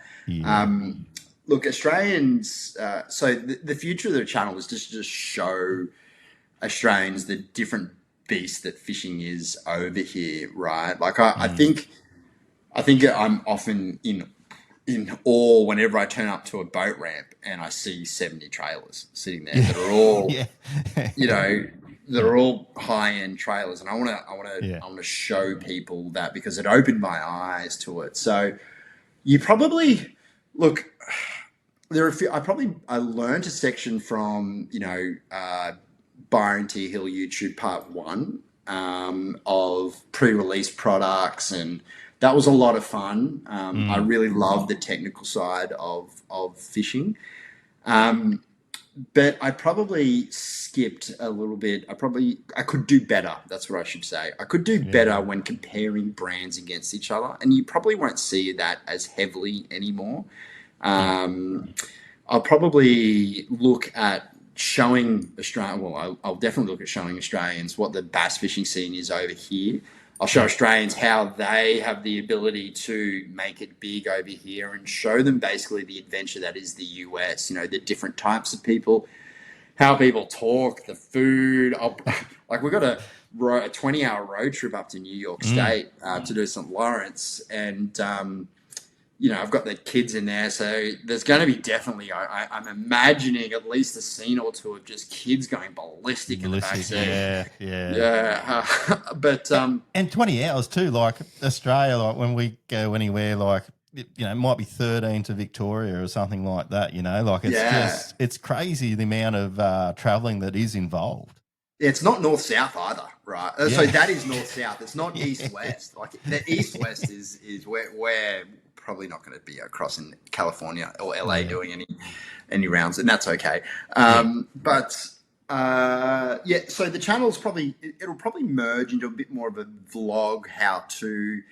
Look, Australians. So the future of the channel is just to show Australians the different beast that fishing is over here, right? Like I think I'm often in awe whenever I turn up to a boat ramp and I see 70 trailers sitting there that are all, that are all high-end trailers, and I want to show people that, because it opened my eyes to it. So you probably look. There are a few. I learned a section from Byron T. Hill YouTube Part 1 of pre-release products, and that was a lot of fun. I really loved the technical side of fishing. But I probably skipped a little bit. I could do better. That's what I should say. I could do better when comparing brands against each other, and you probably won't see that as heavily anymore. I'll probably look at showing I'll definitely look at showing Australians what the bass fishing scene is over here. I'll show Australians how they have the ability to make it big over here, and show them basically the adventure that is the US, the different types of people, how people talk, the food. We've got a 20-hour road trip up to New York State to do St. Lawrence, and I've got the kids in there, so there's going to be definitely, I'm imagining at least a scene or two of just kids going ballistic in the backseat. Yeah. But and 20 hours too, like Australia, like when we go anywhere, like it might be 13 to Victoria or something like that. Like it's crazy the amount of traveling that is involved. It's not north-south either, right? So that is north-south. It's not east-west. Like the east-west is where probably not going to be across in California or LA doing any rounds, and that's okay. But so the channel's it'll probably merge into a bit more of a vlog, how-to,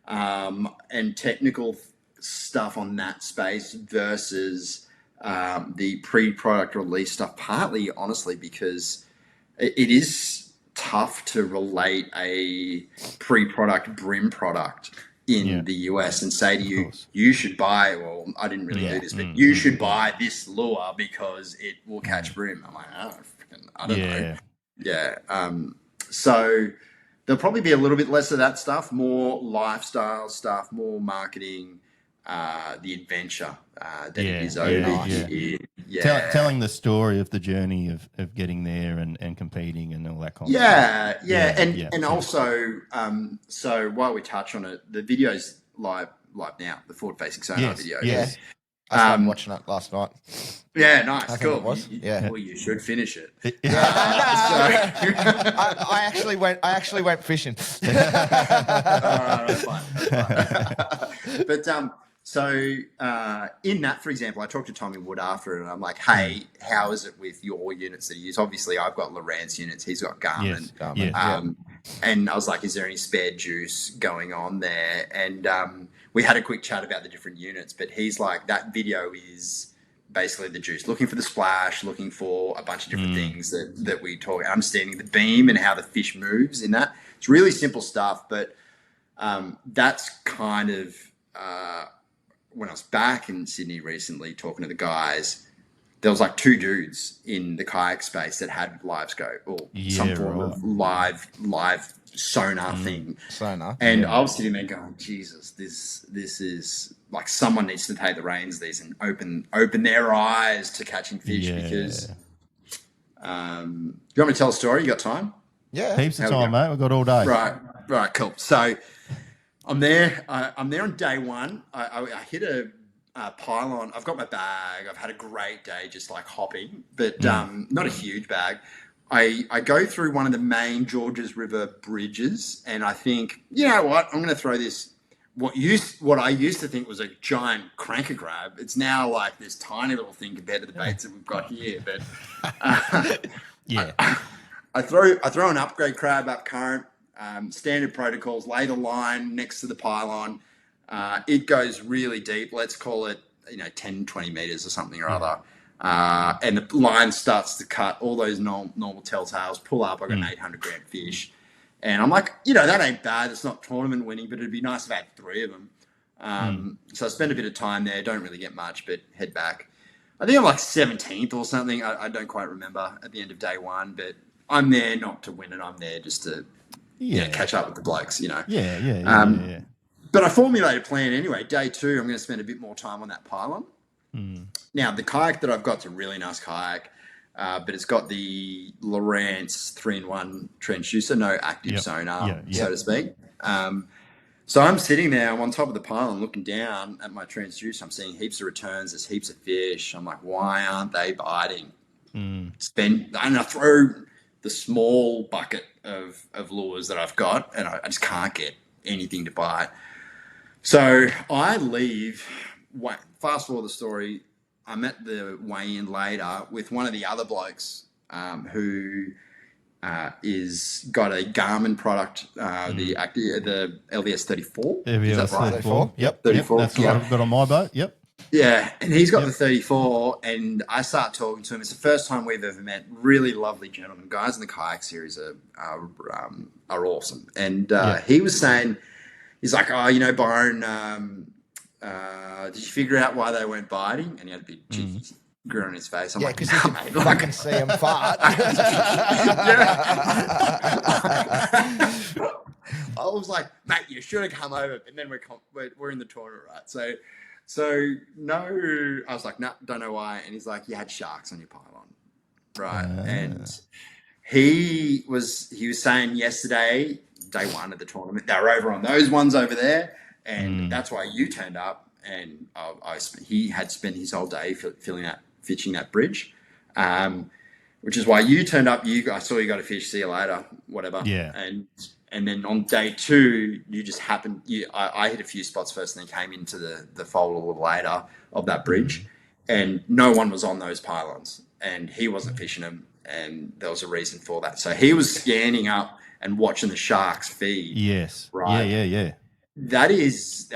and technical stuff on that space versus the pre-product release stuff. Partly, honestly, because it is tough to relate a pre-product brim product in the US and say to you, you should buy, well, I didn't really do this, but you should buy this lure because it will catch brim. I'm like, I don't know. Yeah. So there'll probably be a little bit less of that stuff, more lifestyle stuff, more marketing, the adventure that it is over here. Telling the story of the journey of getting there and competing and all that kind of stuff. And also, so while we touch on it, the video's live now, the forward-facing sonar video. Yes. I started watching it last night. Yeah, nice, cool. It was. Well, you should finish it. I actually went fishing. That's fine. But so in that, for example, I talked to Tommy Wood after it, and I'm like, hey, how is it with your units that you use? Obviously, I've got Lowrance units. He's got Garmin. And I was like, is there any spare juice going on there? And we had a quick chat about the different units, but he's like, that video is basically the juice, looking for the splash, looking for a bunch of different things that we talk, understanding the beam and how the fish moves in that. It's really simple stuff, but that's kind of... when I was back in Sydney recently talking to the guys, there was like two dudes in the kayak space that had live scope or some form of live sonar thing. And I was sitting there going, Jesus, this is like, someone needs to take the reins of these and open their eyes to catching fish because you want me to tell a story? You got time? Yeah. Heaps of time, mate. We've got all day. Right, cool. So I'm there on day one. I hit a pylon. I've got my bag. I've had a great day just like hopping, but not a huge bag. I go through one of the main Georges River bridges, and I think, you know what, I'm going to throw this what I used to think was a giant cranker crab, it's now like this tiny little thing compared to the baits that we've got here. But I throw an upgrade crab up current, standard protocols, lay the line next to the pylon. It goes really deep. Let's call it 10, 20 meters or something or other. And the line starts to cut. All those normal telltales pull up. I got an 800 gram fish. And I'm like, that ain't bad. It's not tournament winning, but it'd be nice if I had 3 of them. So I spend a bit of time there. Don't really get much, but head back. I think I'm like 17th or something. I don't quite remember at the end of day 1, but I'm there not to win it. I'm there just to catch up with the blokes, But I formulated a plan anyway. Day 2, I'm going to spend a bit more time on that pylon. Now, the kayak that I've got is a really nice kayak. But it's got the Lowrance 3-in-1 transducer, no active sonar, so to speak. So I'm sitting there, I'm on top of the pylon looking down at my transducer. I'm seeing heaps of returns, there's heaps of fish. I'm like, why aren't they biting? And I throw the small bucket of lures that I've got, and I just can't get anything to bite. So I leave, fast forward the story, I'm at the weigh-in later with one of the other blokes who is got a Garmin product, the LVS 34. LVS 34. Yep. 34. That's what I've got on my boat. Yep. Yeah, and he's got the 34, and I start talking to him. It's the first time we've ever met. Really lovely gentlemen. Guys in the kayak series are awesome. And he was saying, he's like, Byron, did you figure out why they weren't biting? And he had a big cheeky grin on his face. I'm like, because you can fucking see him fart. I was like, mate, you should have come over. And then we're in the tournament, right? So no, I was like, no, don't know why. And he's like, you had sharks on your pylon, right? And he was saying yesterday, day 1 of the tournament, they were over on those ones over there. And that's why you turned up, and he had spent his whole day fishing that bridge, which is why you turned up. I saw you got a fish. See you later. Whatever. Yeah. And then on day 2, you just happened. I hit a few spots first, and then came into the fold a little later of that bridge, and no one was on those pylons, and he wasn't fishing them, and there was a reason for that. So he was scanning up and watching the sharks feed. Yes. Right. Yeah. That is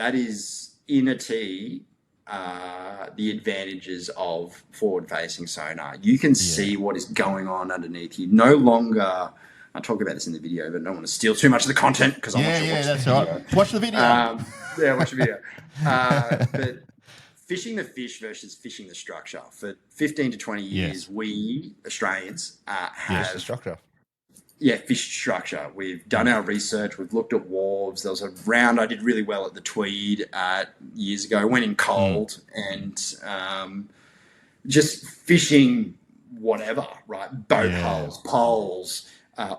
in a tee, the advantages of forward-facing sonar. You can see what is going on underneath you. No longer, I talk about this in the video, but I don't want to steal too much of the content because I want you to watch the video. Right. Watch the video. Watch the video. But fishing the fish versus fishing the structure. For 15 to 20 years, we Australians have the structure. Yeah, fish structure. We've done our research. We've looked at wharves. There was a round I did really well at the Tweed years ago. Went in cold and just fishing whatever, right? Boat hulls, poles,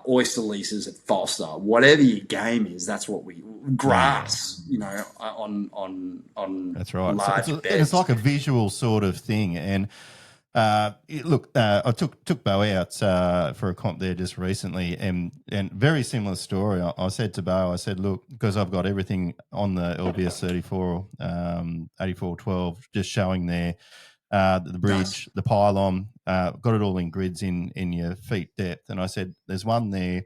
oyster leases at Foster. Whatever your game is, that's what we grass. On that's right. Large So beds. it's like a visual sort of thing, and. Look, I took Bo out for a comp there just recently, and very similar story. I said to Bo, I said, look, because I've got everything on the LBS 34, 8412, just showing there, the bridge, the pylon, got it all in grids in your feet depth. And I said, there's one there,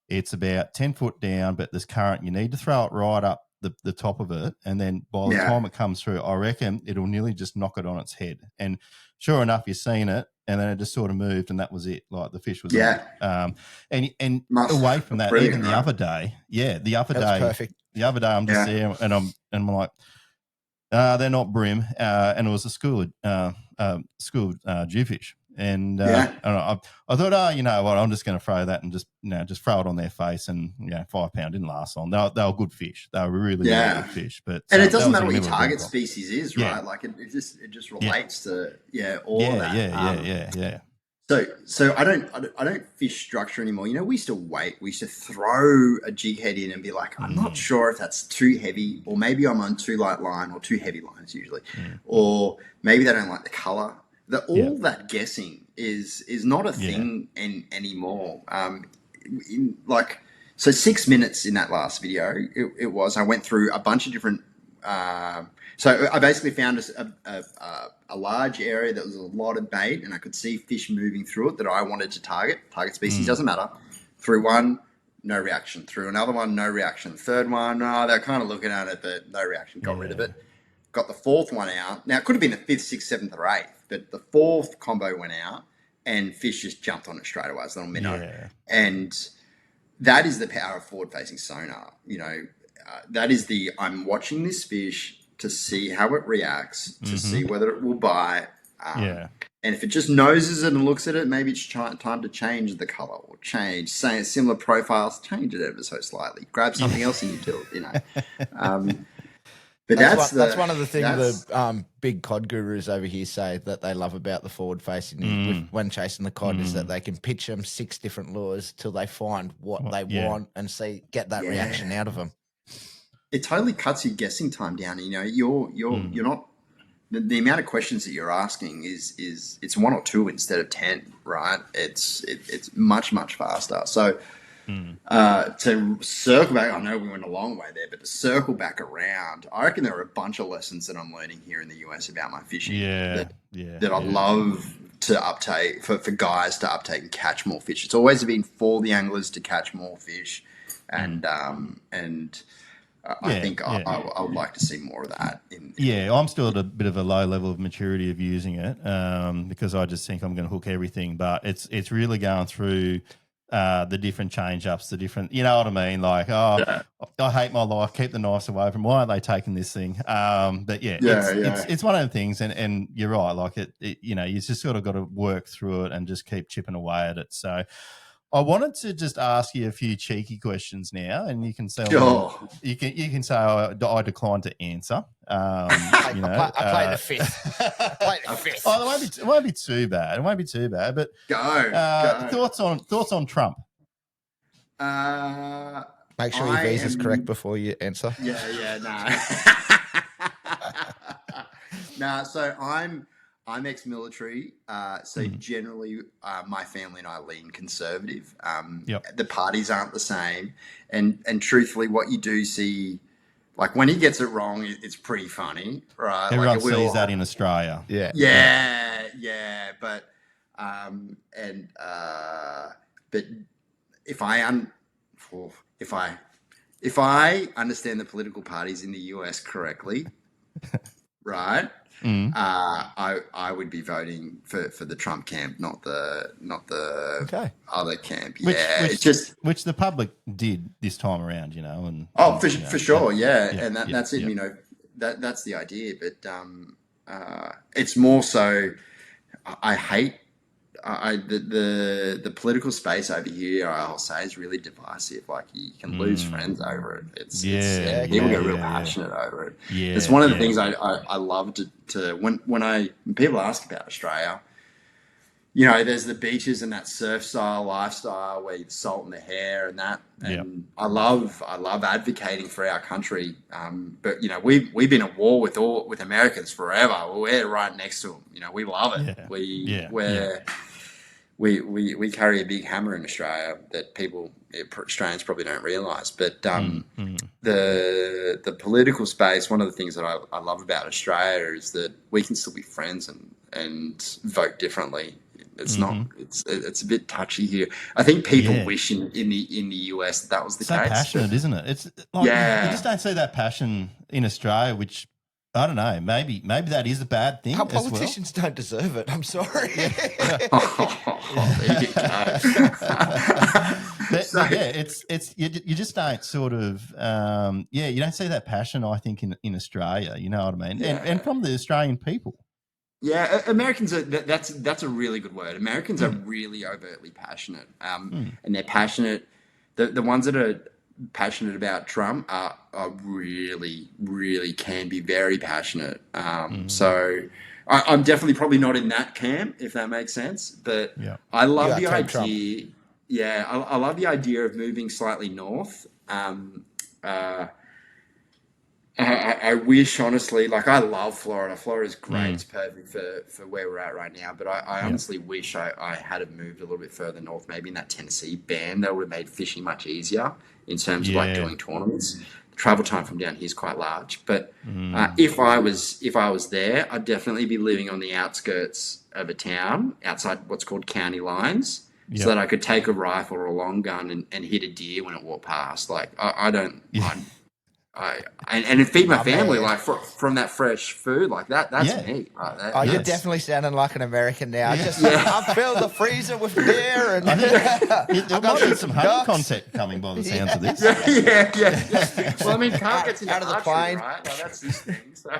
it's about 10 foot down, but there's current. You need to throw it right up the top of it, and then by the time it comes through, I reckon it'll nearly just knock it on its head. And sure enough, you've seen it, and then it just sort of moved, and that was it. Like the fish was on. And away from that, even the other day, perfect. The other day, I'm just there, and I'm like, they're not brim, and it was a school jewfish. And I thought, you know what, I'm just going to throw that and just throw it on their face. And £5 didn't last long. They were good fish. They were really good fish. But and it doesn't matter what your target species is, right? Like it just relates to all of that. Yeah. So I don't fish structure anymore. We used to wait. We used to throw a jig head in and be like, I'm not sure if that's too heavy, or maybe I'm on too light line or too heavy lines usually, or maybe they don't like the color. That guessing is not a thing anymore. So 6 minutes in that last video, it was. I went through a bunch of different. So I basically found a large area that was a lot of bait, and I could see fish moving through it that I wanted to target. Target species doesn't matter. Threw one, no reaction. Threw another one, no reaction. Third one, they're kind of looking at it, but no reaction. Got rid of it. Got the fourth one out. Now, it could have been the fifth, sixth, seventh, or eighth, but the fourth combo went out, and fish just jumped on it straight away. It's a little minnow. And that is the power of forward-facing sonar. That is I'm watching this fish to see how it reacts, to see whether it will bite. And if it just noses it and looks at it, maybe it's time to change the color or change, say similar profiles, change it ever so slightly. Grab something else in your tilt, But that's one of the things the big cod gurus over here say that they love about the forward facing when chasing the cod is that they can pitch them 6 different lures till they find what they want and get that reaction out of them. It totally cuts your guessing time down. You're not the amount of questions that you're asking is it's 1 or 2 instead of 10, right? It's much faster. So. To circle back, I know we went a long way there, but to circle back around, I reckon there are a bunch of lessons that I'm learning here in the US about my fishing that I'd love to uptake for guys to uptake and catch more fish. It's always been for the anglers to catch more fish, and I think I would like to see more of that. I'm still at a bit of a low level of maturity of using it because I just think I'm going to hook everything, but it's really going through the different change-ups, the different, you know what I mean? Like, I hate my life, keep the knives away from, why aren't they taking this thing? It's one of the things, and you're right, like you just sort of got to work through it and just keep chipping away at it. So I wanted to just ask you a few cheeky questions now, and you can say you can say I decline to answer. I play the fifth. Oh, it won't be too bad. It won't be too bad. But go. Thoughts on Trump. Make sure your visa's correct before you answer. No. So I'm ex-military, so generally my family and I lean conservative. The parties aren't the same, and truthfully, what you do see, like when he gets it wrong, it's pretty funny, right? Everyone sees that in Australia. But but if I understand the political parties in the US correctly, right? I would be voting for the Trump camp, not the other camp. Which the public did this time around, and for sure, and that's it. That's the idea, but it's more so. I hate the political space over here. I'll say is really divisive. Like you can lose friends over it. People get real passionate over it. It's one of the things I love to when people ask about Australia. There's the beaches and that surf style lifestyle where you salt in the hair and that. And I love advocating for our country. But we've been at war with Americans forever. We're right next to them. We love it. We carry a big hammer in Australia that Australians probably don't realise. But the political space, one of the things that I love about Australia is that we can still be friends and vote differently. It's not. It's a bit touchy here. I think people wish in the US that was the case. So passionate, isn't it? It's like, you just don't see that passion in Australia, which I don't know. Maybe that is a bad thing. Our politicians don't deserve it. I'm sorry. There you go. It's you just don't sort of you don't see that passion. I think in Australia, you know what I mean, and from the Australian people. Yeah, Americans are. That's a really good word. Americans are really overtly passionate, and they're passionate. The ones that are passionate about Trump are really, really can be very passionate. So I'm definitely probably not in that camp, if that makes sense. But I love the idea. Trump. Yeah, I love the idea of moving slightly north. I wish, honestly, like I love Florida. Florida's great. It's perfect for where we're at right now. But I honestly wish I had have moved a little bit further north, maybe in that Tennessee band. That would have made fishing much easier in terms of like doing tournaments. The travel time from down here is quite large. But if I was there, I'd definitely be living on the outskirts of a town outside what's called county lines. So that I could take a rifle or a long gun and hit a deer when it walked past. Like and feed my family like from that fresh food like that. That's me. Right? You're definitely sounding like an American now. I filled the freezer with beer and There'll be some home content coming by the sounds of this. Yeah. Well, I mean, Carl gets into out of the archery, plane, right? Like, that's this thing. So.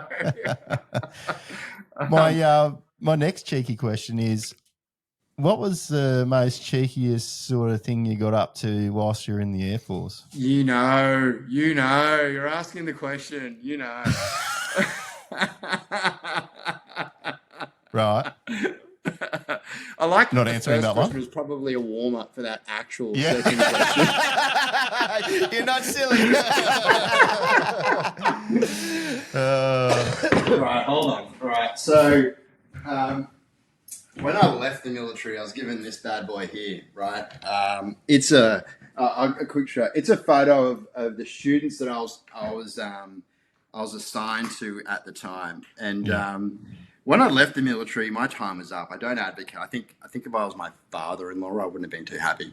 My next cheeky question is, what was the most cheekiest sort of thing you got up to whilst you're in the Air Force? You know, you're asking the question, Right. I like not answering that one. Was probably a warm up for that actual second question. You're not silly. Right, hold on. Right, so when I left the military, I was given this bad boy here. Right, it's a quick shot. It's a photo of the students that I was assigned to at the time, and. When I left the military, my time was up. I don't advocate. I think if I was my father-in-law, I wouldn't have been too happy.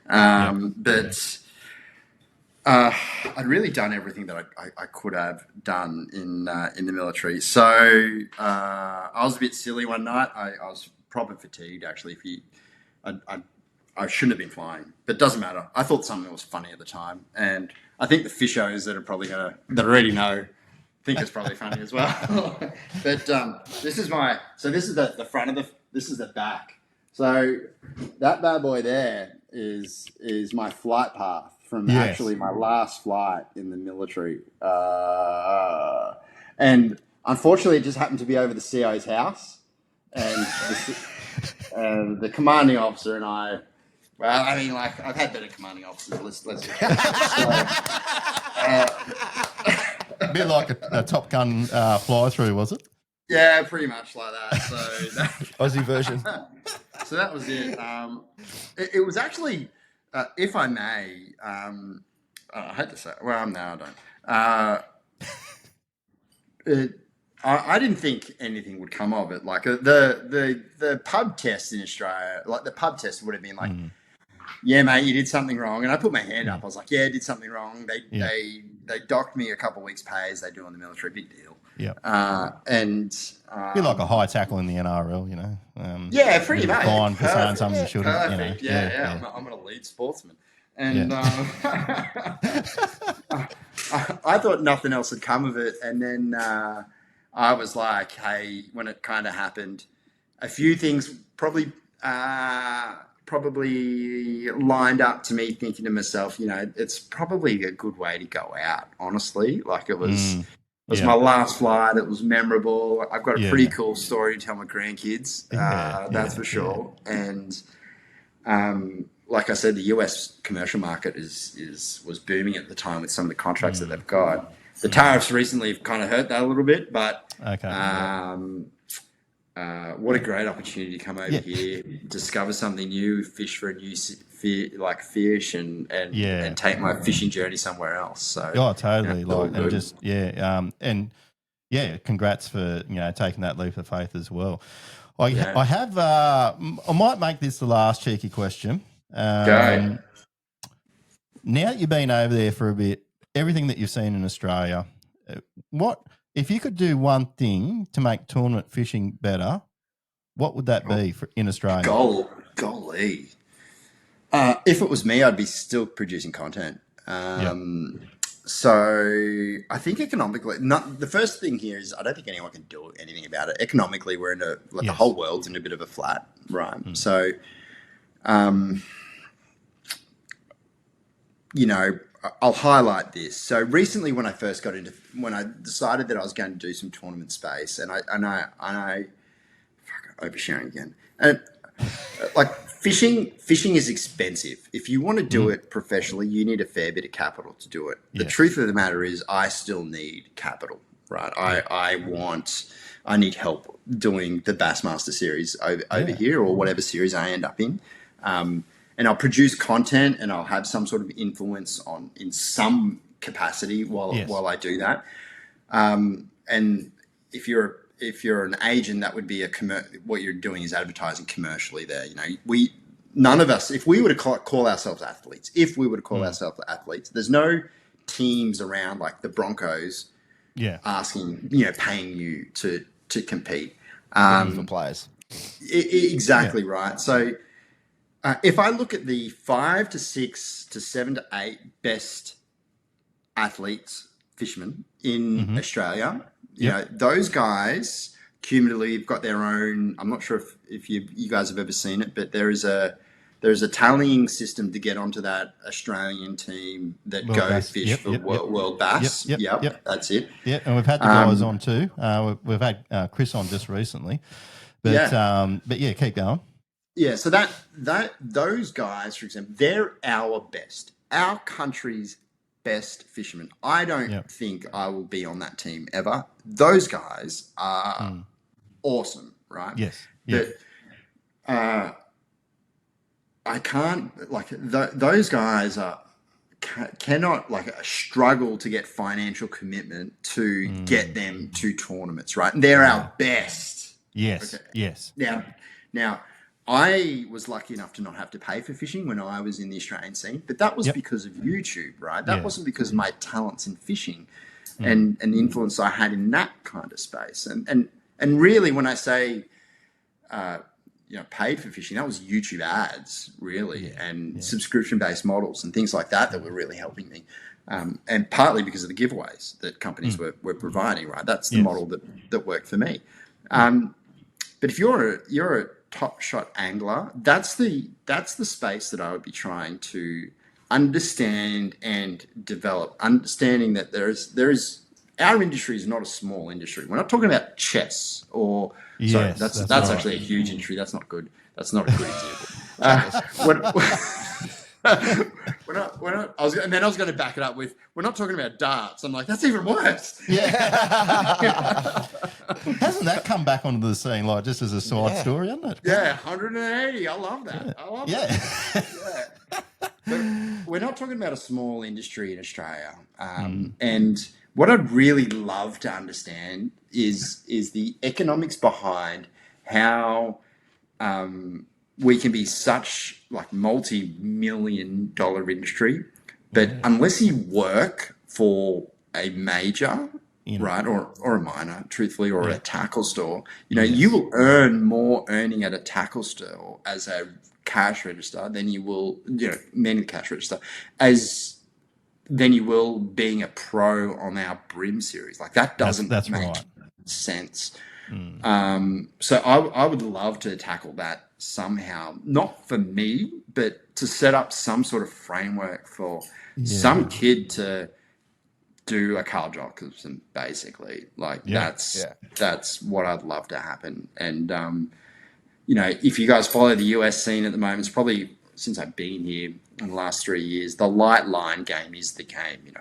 But I'd really done everything that I could have done in the military. So I was a bit silly one night. I was proper fatigued, actually. I shouldn't have been flying, but it doesn't matter. I thought something was funny at the time, and I think the fishos that already know. Think it's probably funny as well. But this is the front of this is the back. So that bad boy there is my flight path from actually my last flight in the military. And unfortunately it just happened to be over the CO's house, and the commanding officer and I, well, I mean, like, I've had better commanding officers. Let's a bit like a Top Gun fly-through, was it? Yeah, pretty much like that. So Aussie version. So that was it. It was actually, if I may, I hate to say it. Well, no, I don't. I didn't think anything would come of it. Like the pub test in Australia, like the pub test would have been like, yeah, mate, you did something wrong. And I put my hand up. I was like, yeah, I did something wrong. They docked me a couple of weeks' pay as they do on the military. Big deal. Yeah. Be like a high tackle in the NRL, you know. Yeah, pretty much. Fine for saying something you shouldn't. Perfect. You know. Yeah. I'm an elite sportsman. And I thought nothing else had come of it. And then I was like, hey, when it kind of happened, a few things probably lined up to me thinking to myself, you know, it's probably a good way to go out, honestly. Like it was my last flight. It was memorable. I've got a pretty cool story to tell my grandkids. That's for sure. And like I said, the US commercial market was booming at the time with some of the contracts that they've got. The tariffs recently have kind of hurt that a little bit, but what a great opportunity to come over here, discover something new, fish for a new fish, and take my fishing journey somewhere else. So totally. Congrats for taking that leap of faith as well. I have. I might make this the last cheeky question. Go. Now that you've been over there for a bit, everything that you've seen in Australia, what if you could do one thing to make tournament fishing better? What would that be in Australia? Golly. If it was me, I'd be still producing content. So I think economically, the first thing here is I don't think anyone can do anything about it. Economically, we're in the whole world's in a bit of a flat, right? So, I'll highlight this. So recently, when I decided that I was going to do some tournament space, and I oversharing again, and like fishing is expensive. If you want to do it professionally, you need a fair bit of capital to do it. The truth of the matter is I still need capital, right? I need help doing the Bassmaster series over here, or whatever series I end up in. And I'll produce content and I'll have some sort of influence in some capacity while I do that. And if you're an agent, that would be what you're doing is advertising commercially there. You know, none of us, if we were to call ourselves athletes, there's no teams around like the Broncos asking, paying you to compete. For players. Exactly right. So if I look at the 5 to 6 to 7 to 8 best athletes, fishermen in Australia, you know, those guys cumulatively have got their own. I'm not sure if you guys have ever seen it, but there's a tallying system to get onto that Australian team that fish for World Bass. Yep, that's it. Yeah, and we've had the guys on too. We've had Chris on just recently, but yeah, keep going. Yeah, so those guys, for example, they're our country's best fishermen. I don't think I will be on that team ever. Those guys are awesome, right? Yes. But I can't those guys cannot struggle to get financial commitment to get them to tournaments, right? And they're our best. Yes. Okay. Yes. Now, I was lucky enough to not have to pay for fishing when I was in the Australian scene, but that was because of YouTube, right? That wasn't because of my talents in fishing and the influence I had in that kind of space. And really, when I say, paid for fishing, that was YouTube ads, really, and subscription-based models and things like that were really helping me. And partly because of the giveaways that companies were providing, right? That's the model that worked for me. But if you're a top shot angler, that's the space that I would be trying to understand and develop. Understanding that there is our industry is not a small industry. We're not talking about chess or that's right. Actually a huge industry. That's not good. That's not a good example. We're not. I was going to back it up with, we're not talking about darts. I'm like, that's even worse. Yeah. Hasn't that come back onto the scene, like just as a side story, hasn't it? Yeah, 180. I love that. Yeah. I love that. Yeah. But we're not talking about a small industry in Australia. And what I'd really love to understand is the economics behind how we can be such multi-million dollar industry, but unless you work for a major, right, or a minor, truthfully, or a tackle store, you will earn more earning at a tackle store as a cash register than you will, manning the cash register, than you will being a pro on our Brim series. That doesn't make sense. So I would love to tackle that somehow, not for me, but to set up some sort of framework for some kid to do a Carl Jockerson, basically. That's what I'd love to happen. And if you guys follow the US scene at the moment, it's probably since I've been here in the last 3 years, the light line game is the game.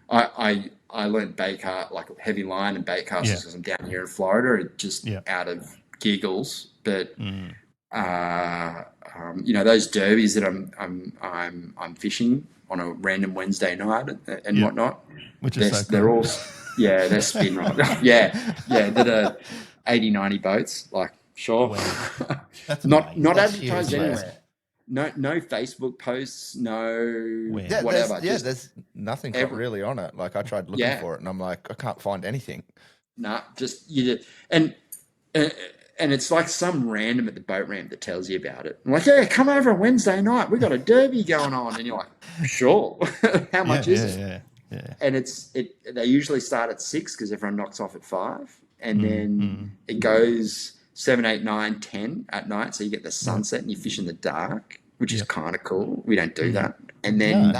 I learned bait cast, heavy line and bait cast because I'm down here in Florida, just out of giggles. But those derbies that I'm fishing on a random Wednesday night and whatnot, which is so cool. They're all they're spin right. That are 80, 90 boats. Sure, wow. not advertised anywhere. No Facebook posts, whatever. There's nothing really on it. I tried looking for it, and I'm like, I can't find anything. Just you did, and it's like some random at the boat ramp that tells you about it. I'm like, come over on Wednesday night. We got a derby going on, and you're like, sure. How much is it? Yeah. And they usually start at 6 because everyone knocks off at 5, and then it goes 7, 8, 9, 10 at night. So you get the sunset and you fish in the dark, which is kind of cool. We don't do that. And then we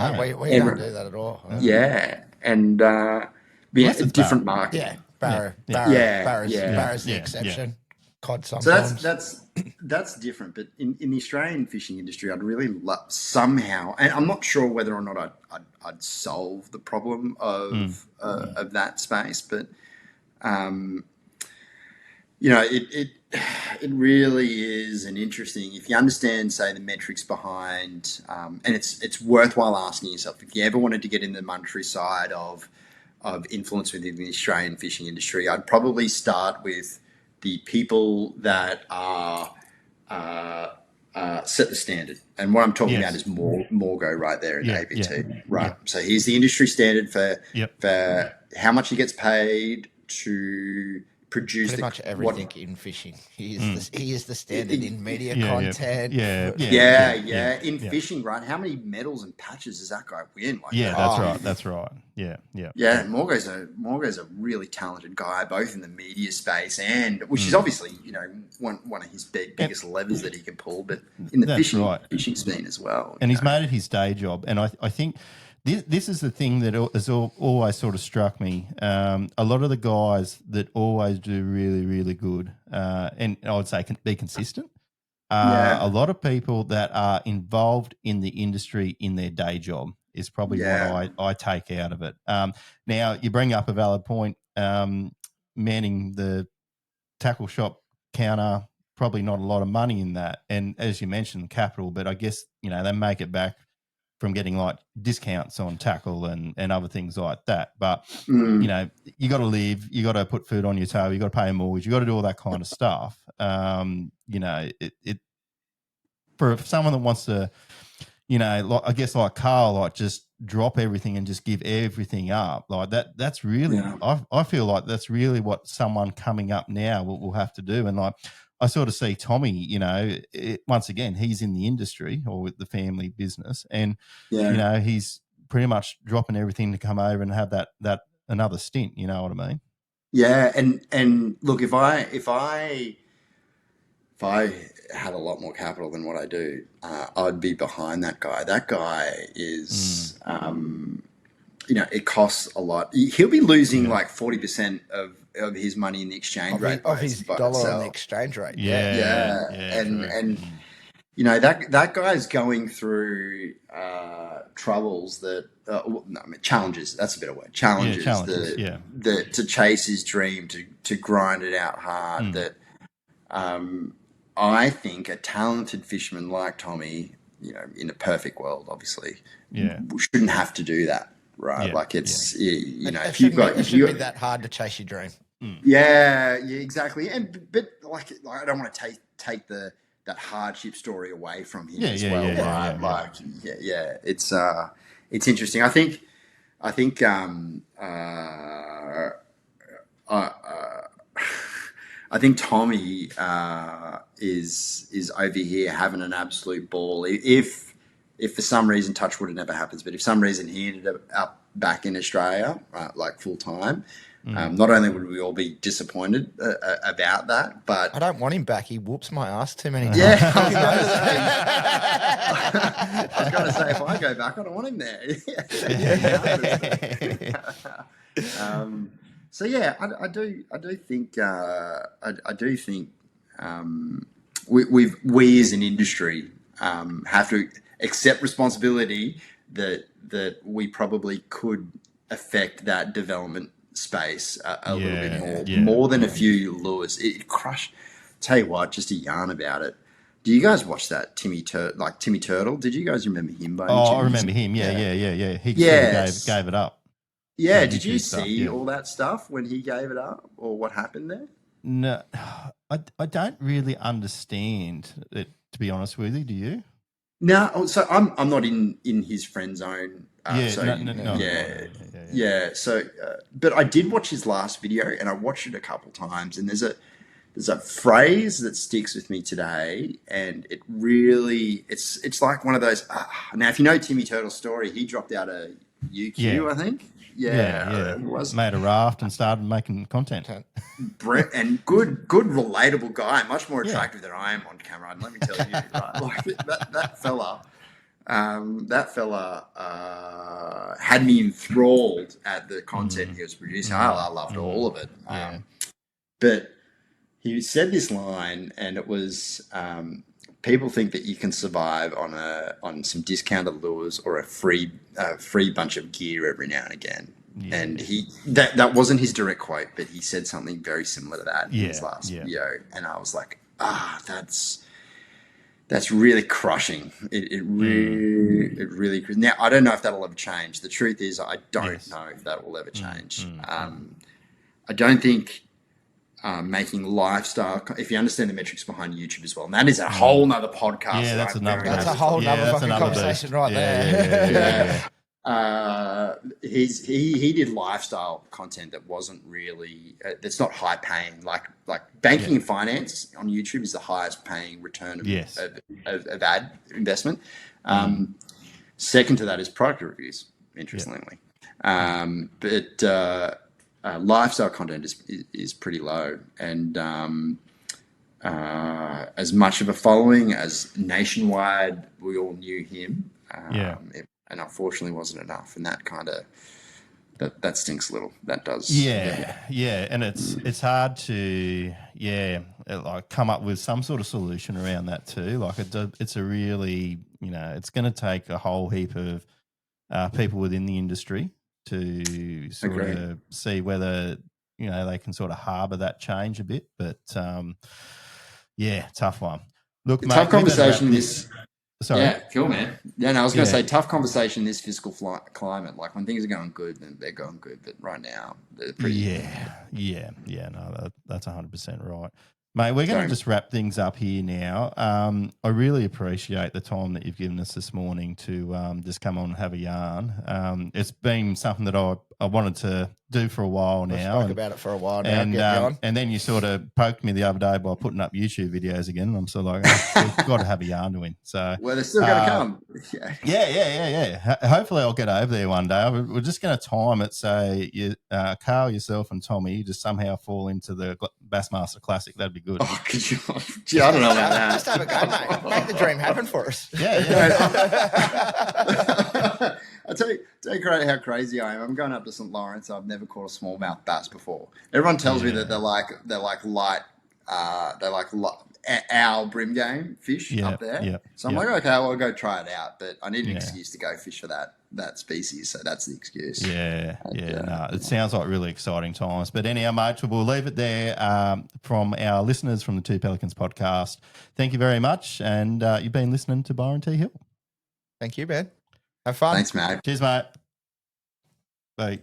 don't do that at all. Yeah. And different market. Yeah. Barra's the exception. cod So sometimes. that's different. But in the Australian fishing industry, I'd really love somehow, and I'm not sure whether or not I'd solve the problem of that space, but it really is an interesting. If you understand, say, the metrics behind, and it's worthwhile asking yourself if you ever wanted to get in the monetary side of influence within the Australian fishing industry. I'd probably start with the people that are set the standard, and what I'm talking about is Morgo right there in ABT, right? Yeah. So he's the industry standard for how much he gets paid to produce pretty much everything in fishing. He is the standard in media content. In fishing, right? How many medals and patches does that guy win? Like that's right. Yeah. Morgo's a really talented guy, both in the media space and which is obviously one of his biggest levers that he can pull, but in the fishing scene as well. And he's made it his day job, and I think. This is the thing that has always sort of struck me. A lot of the guys that always do really, really good, and I would say can be consistent, a lot of people that are involved in the industry in their day job is probably what I take out of it. Now, you bring up a valid point, manning the tackle shop counter, probably not a lot of money in that. And as you mentioned, capital, but I guess, they make it back from getting like discounts on tackle and other things like that. But, you got to live, you got to put food on your table, you got to pay a mortgage, you got to do all that kind of stuff. It for someone that wants to, I guess like Carl, like just drop everything and just give everything up like that. That's really, I feel like that's really what someone coming up now will have to do. And like, I sort of see Tommy, once again, he's in the industry or with the family business, and he's pretty much dropping everything to come over and have that another stint. You know what I mean? Yeah, and look, if I had a lot more capital than what I do, I'd be behind that guy. That guy is, it costs a lot. He'll be losing like 40% of his money in the exchange rate of his dollar on the exchange rate. And that guy's going through troubles that challenges. That's a better word. Challenges that to chase his dream, to grind it out hard. That I think a talented fisherman like Tommy, in a perfect world, obviously, shouldn't have to do that. Right, like it's if you've got it shouldn't be that hard to chase your dream. Yeah, exactly. But I don't want to take that hardship story away from him as well. Right, it's interesting. I think Tommy is over here having an absolute ball. If for some reason, touch wood, it never happens, but if some reason he ended up back in Australia, like full time, not only would we all be disappointed about that, but I don't want him back. He whoops my ass too many times. Yeah, I was going to say, if I go back, I don't want him there. So yeah, I do think we as an industry have to accept responsibility that we probably could affect that development space a little bit more than a few lures. It crushed. Tell you what, just a yarn about it. Do you guys watch that Timmy Turtle? Did you guys remember him? I remember him. Yeah. He gave it up. Yeah. Did you see all that stuff when he gave it up, or what happened there? No, I don't really understand it, to be honest with you. Do you? No, so I'm not in his friend zone. So, but I did watch his last video, and I watched it a couple times, and there's a phrase that sticks with me today, and it really it's like one of those. Now, if you know Timmy Turtle's story, he dropped out of UQ, I think. Yeah. Made a raft and started making content. And good, relatable guy, much more attractive than I am on camera. And let me tell you, right, like that fella had me enthralled at the content he was producing. I loved all of it. But he said this line, and it was, people think that you can survive on some discounted lures or a free bunch of gear every now and again. Yeah. And that wasn't his direct quote, but he said something very similar to that in his last video. And I was like, that's really crushing. It really. Now I don't know if that'll ever change. The truth is, I don't know if that will ever change. I don't think making lifestyle. If you understand the metrics behind YouTube as well, and that is a whole nother podcast. Yeah, that's another. That's a whole nother fucking conversation right there. He did lifestyle content that wasn't really that's not high paying. Like banking and finance on YouTube is the highest paying return of ad investment. Second to that is product reviews, interestingly. But lifestyle content is pretty low, and as much of a following as nationwide we all knew him. And unfortunately wasn't enough, and that kind of that stinks a little. That does. Yeah, and it's hard to like come up with some sort of solution around that too. Like it's a really it's going to take a whole heap of people within the industry to sort of see whether they can sort of harbour that change a bit. But tough one. Look, mate, tough conversation. Sorry. Yeah, cool, man. Yeah, no, I was going to say tough conversation in this fiscal climate. Like when things are going good, then they're going good. But right now, they're pretty. No, that's 100% right. Mate, we're going to just wrap things up here now. I really appreciate the time that you've given us this morning to just come on and have a yarn. It's been something that I wanted to do for a while now. We spoke about it for a while now. And then you sort of poked me the other day by putting up YouTube videos again. And I'm sort of like, we've got to have a yarn to win. So, well, they're still going to come. Yeah. Hopefully I'll get over there one day. We're just going to time it so Carl, yourself and Tommy, you just somehow fall into the Bassmaster Classic. That'd be good. Oh, could you? Gee, I don't know about that. Just have a go, mate. Make the dream happen for us. I'll tell you how crazy I am. I'm going up to St. Lawrence. I've never caught a smallmouth bass before. Everyone tells me that they're like light our brim game fish up there. So I'm like, okay, well, I'll go try it out. But I need an excuse to go fish for that species. So that's the excuse. No, it sounds like really exciting times. But anyhow, mate, we'll leave it there from our listeners from the Two Pelicans podcast. Thank you very much. And you've been listening to Byron T. Hill. Thank you, man. Have fun. Thanks, mate. Cheers, mate. Bye.